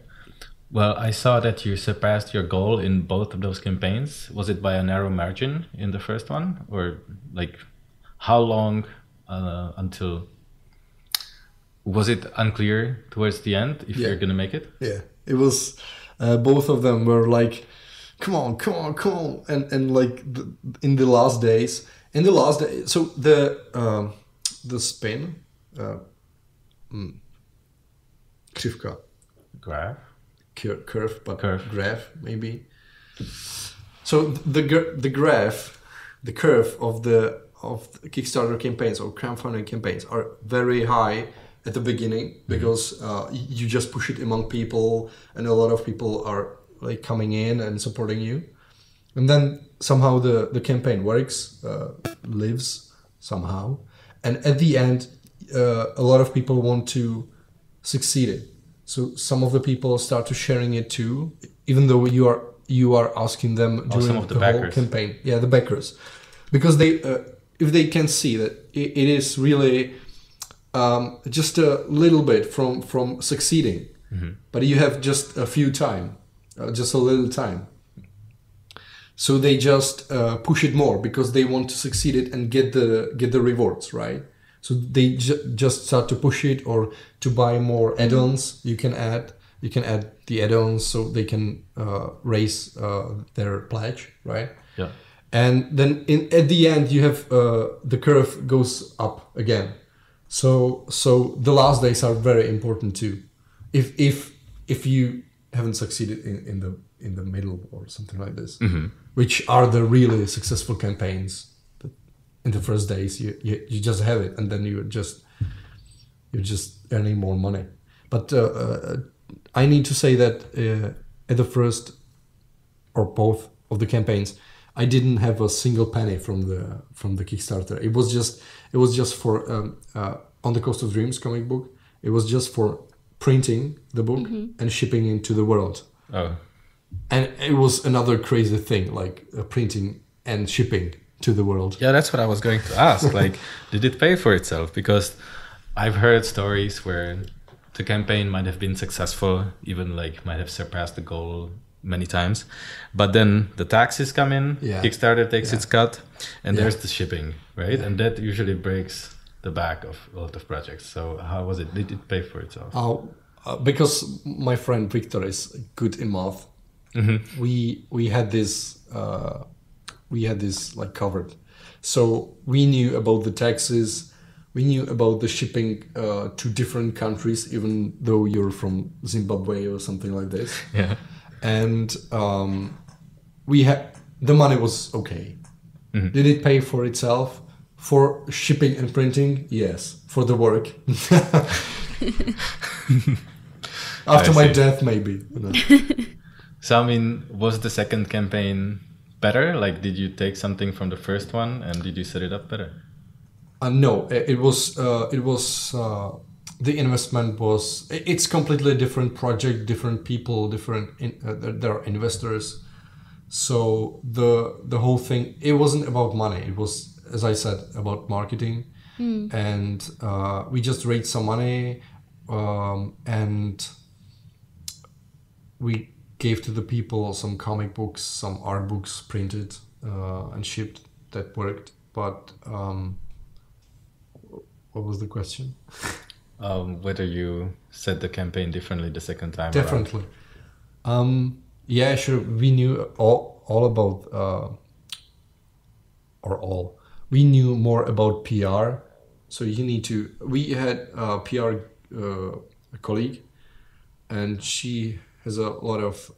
Well, I saw that you surpassed your goal in both of those campaigns. Was it by a narrow margin in the first one? Or like how long until... Was it unclear towards the end if you're going to make it? Yeah, it was... both of them were like, come on. And like in the last days... so the spin, křivka, curve, but graph maybe. So the curve of the Kickstarter campaigns or crowdfunding campaigns are very high at the beginning, because you just push it among people, and a lot of people are like coming in and supporting you. And then somehow the campaign works, lives somehow. And at the end, a lot of people want to succeed it. So some of the people start to sharing it too, even though you are asking them during the whole campaign. Yeah, the backers. Because they, if they can see that it is really just a little bit from succeeding, but you have just a few time, just a little time. So they just push it more, because they want to succeed it and get the rewards, right? So they just start to push it, or to buy more add-ons. You can add the add-ons, so they can raise their pledge, right? Yeah. And then at the end you have the curve goes up again. So the last days are very important too. If you haven't succeeded in the middle or something like this, which are the really successful campaigns. But in the first days, you just have it, and then you're just earning more money. But I need to say that at the first or both of the campaigns, I didn't have a single penny from the Kickstarter. It was just for On the Coast of Dreams comic book. It was just for printing the book and shipping into the world. Oh. And it was another crazy thing, like printing and shipping to the world. Yeah, that's what I was going to ask. Like, did it pay for itself? Because I've heard stories where the campaign might have been successful, even like might have surpassed the goal many times. But then the taxes come in, Kickstarter takes its cut, and there's the shipping, right? Yeah. And that usually breaks the back of a lot of projects. So how was it? Did it pay for itself? Because my friend Victor is good in math. We had this like covered, so we knew about the taxes, we knew about the shipping to different countries, even though you're from Zimbabwe or something like this. Yeah. And we had the money was okay. Did it pay for itself? For shipping and printing, yes. For the work, after my death, maybe. So I mean, was the second campaign better? Like, did you take something from the first one and did you set it up better? No, it was the investment was, it's completely different project, different people, there are investors. So the whole thing, it wasn't about money. It was, as I said, about marketing. And we just raised some money, and we gave to the people some comic books, some art books printed and shipped. That worked. But what was the question? Whether you set the campaign differently the second time. Differently. Yeah, sure. We knew all about, we knew more about PR. So we had a PR colleague, and she has a lot of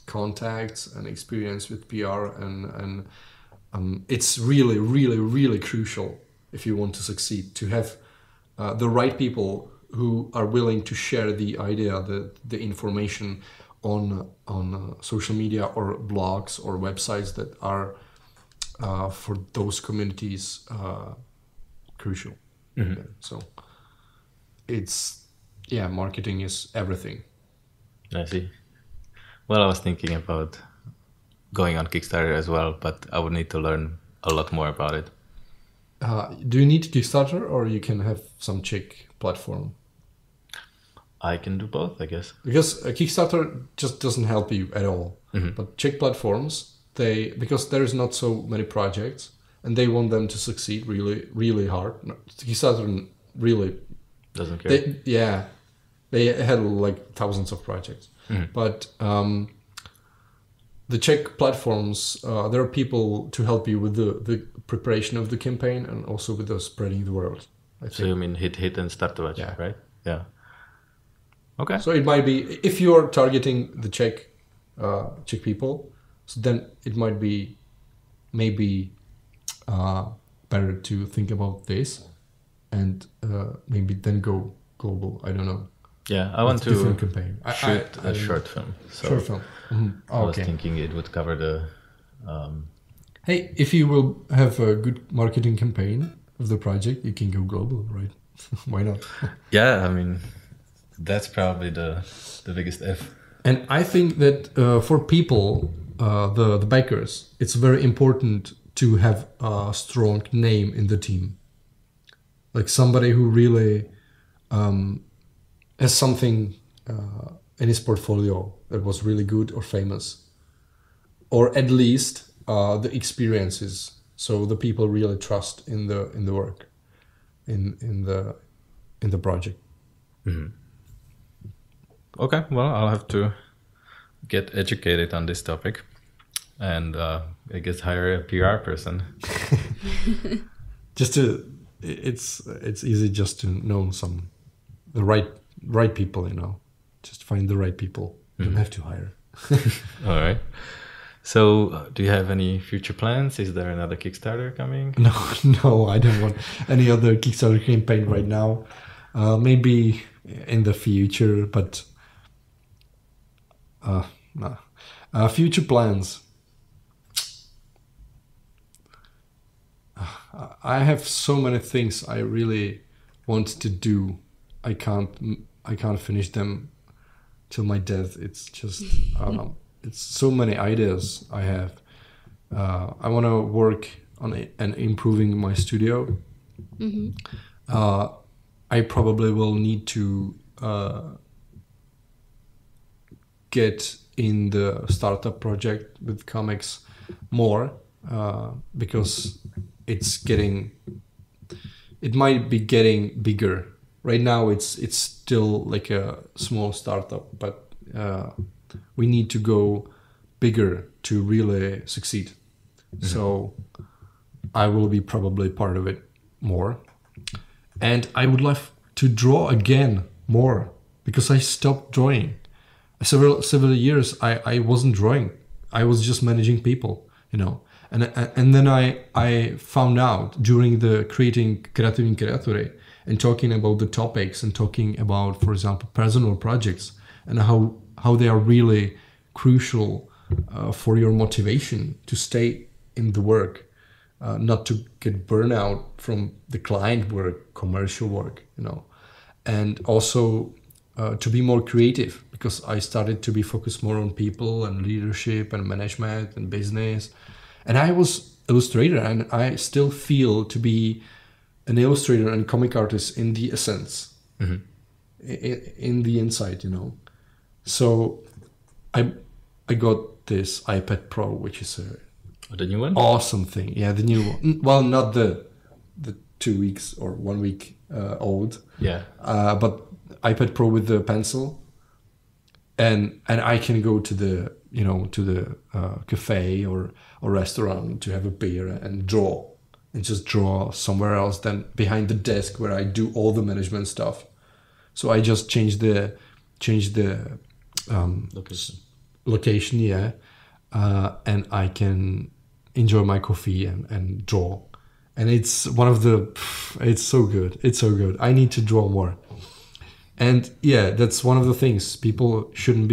contacts and experience with PR, and it's really, really, really crucial if you want to succeed to have the right people who are willing to share the idea, the information on social media or blogs or websites that are for those communities crucial. Mm-hmm. So marketing is everything. I see. Well, I was thinking about going on Kickstarter as well, but I would need to learn a lot more about it. Do you need Kickstarter, or you can have some Czech platform? I can do both, I guess. Because Kickstarter just doesn't help you at all. Mm-hmm. But Czech platforms, because there is not so many projects, and they want them to succeed really, really hard. Kickstarter really doesn't care. They had like thousands of projects. Mm-hmm. But the Czech platforms, there are people to help you with the preparation of the campaign and also with the spreading the word. So you mean hit and start to watch, right? Yeah. Okay. So it might be, if you're targeting the Czech people, so then it might be maybe better to think about this and maybe then go global. I don't know. Yeah, I want to campaign. shoot a short film. So short film. Mm-hmm. I was thinking it would cover the... Hey, if you will have a good marketing campaign of the project, you can go global, right? Why not? Yeah, I mean, that's probably the biggest F. And I think that for people, the backers, it's very important to have a strong name in the team. Like somebody who really has something in his portfolio that was really good or famous, or at least the experiences, so the people really trust in the work, in the project. Mm-hmm. Okay, well, I'll have to get educated on this topic, and I guess hire a PR person. It's easy just to know the right people, just find the right people. You don't have to hire. All right. So do you have any future plans? Is there another Kickstarter coming? No, I don't want any other Kickstarter campaign right now. Maybe in the future, but no. Future plans. I have so many things I really want to do. I can't finish them till my death. It's just it's so many ideas I have. I want to work on it and improving my studio. Mm-hmm. I probably will need to get in the startup project with comics more because it might be getting bigger. Right now it's still like a small startup, but we need to go bigger to really succeed. Mm-hmm. So I will be probably part of it more. And I would love to draw again more, because I stopped drawing. Several years I wasn't drawing. I was just managing people, And then I found out during the creating Creative in Creatore and talking about the topics and talking about, for example, personal projects and how they are really crucial for your motivation to stay in the work, not to get burnout from the client work, commercial work, and also to be more creative, because I started to be focused more on people and leadership and management and business. And I was illustrator, and I still feel to be an illustrator and comic artist in the essence, in the inside, So I got this iPad Pro, which is the new one? Awesome thing. Yeah, the new one. Well, not the 2 weeks or 1 week old. Yeah. But iPad Pro with the pencil, and I can go to the cafe or restaurant to have a beer and just draw somewhere else than behind the desk where I do all the management stuff. So I just change the location, yeah, and I can enjoy my coffee and draw. And it's so good. It's so good. I need to draw more. And yeah, that's one of the things. People shouldn't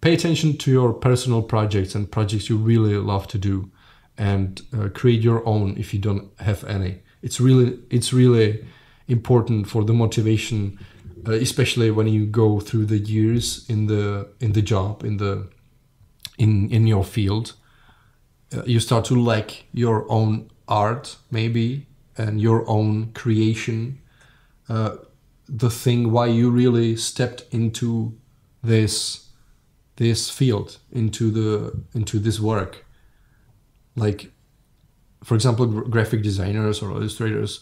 pay attention to your personal projects and projects you really love to do, and create your own if you don't have any. It's really important for the motivation, especially when you go through the years in the job, in your field. You start to lack your own art maybe, and your own creation, the thing why you really stepped into this field, into this work. Like, for example, graphic designers or illustrators,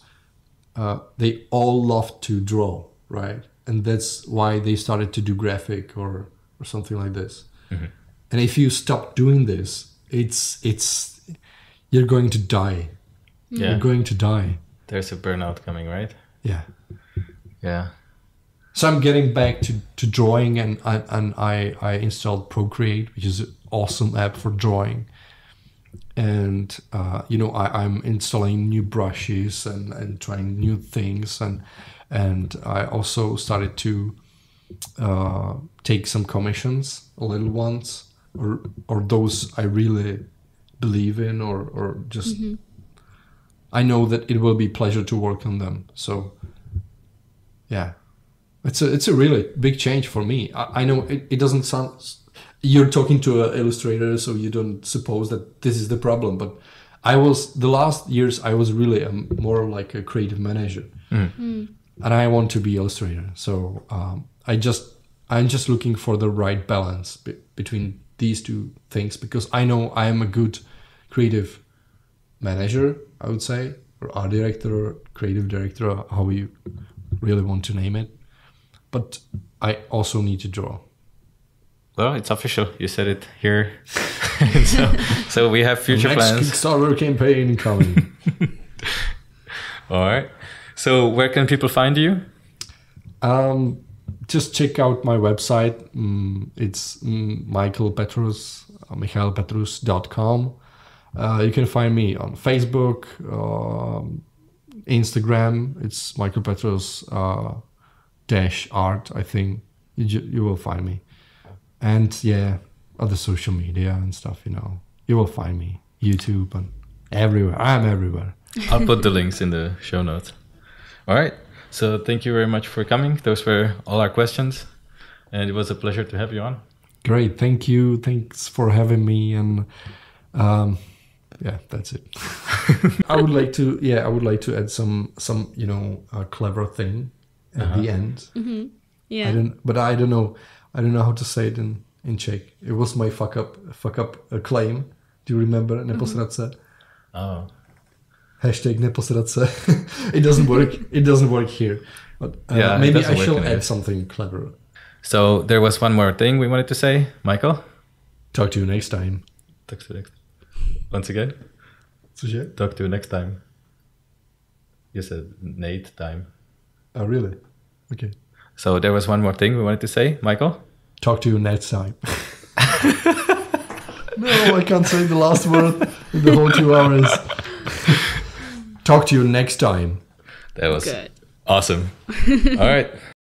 they all love to draw, right? And that's why they started to do graphic or something like this. And if you stop doing this, it's you're going to die. Yeah. You're going to die. There's a burnout coming, right? Yeah. Yeah. So I'm getting back to drawing, and I installed Procreate, which is an awesome app for drawing. And I'm installing new brushes and trying new things, and I also started to take some commissions, little ones, or those I really believe in, or just I know that it will be pleasure to work on them. So yeah, it's a really big change for me. I know it doesn't sound. You're talking to an illustrator, so you don't suppose that this is the problem. But the last years I was really more like a creative manager, and I want to be illustrator. So I'm just looking for the right balance between these two things, because I know I am a good creative manager, I would say, or art director, or creative director, how you really want to name it. But I also need to draw. Well, it's official. You said it here. so we have future plans. Kickstarter campaign coming. All right. So where can people find you? Just check out my website. It's michaelpetrus.com. You can find me on Facebook, Instagram. It's Michael Petrus -art. I think you will find me. And yeah, other social media and stuff, you will find me. YouTube and everywhere. I'm everywhere. I'll put the links in the show notes. All right. So thank you very much for coming. Those were all our questions. And it was a pleasure to have you on. Great. Thank you. Thanks for having me. And yeah, that's it. I would like to add some clever thing at the end. Yeah. I don't know how to say it in Czech. It was my fuck up claim. Do you remember neposrat? Oh. #neposrat se. It doesn't work. It doesn't work here. But maybe I shall add something clever. So there was one more thing we wanted to say, Michael. Talk to you next time. Once again. Cože? Talk to you next time. You said Nate time. Oh, really? Okay. So there was one more thing we wanted to say, Michael. Talk to you next time. No, I can't say the last word in the whole 2 hours. Talk to you next time. That was good. Awesome. All right.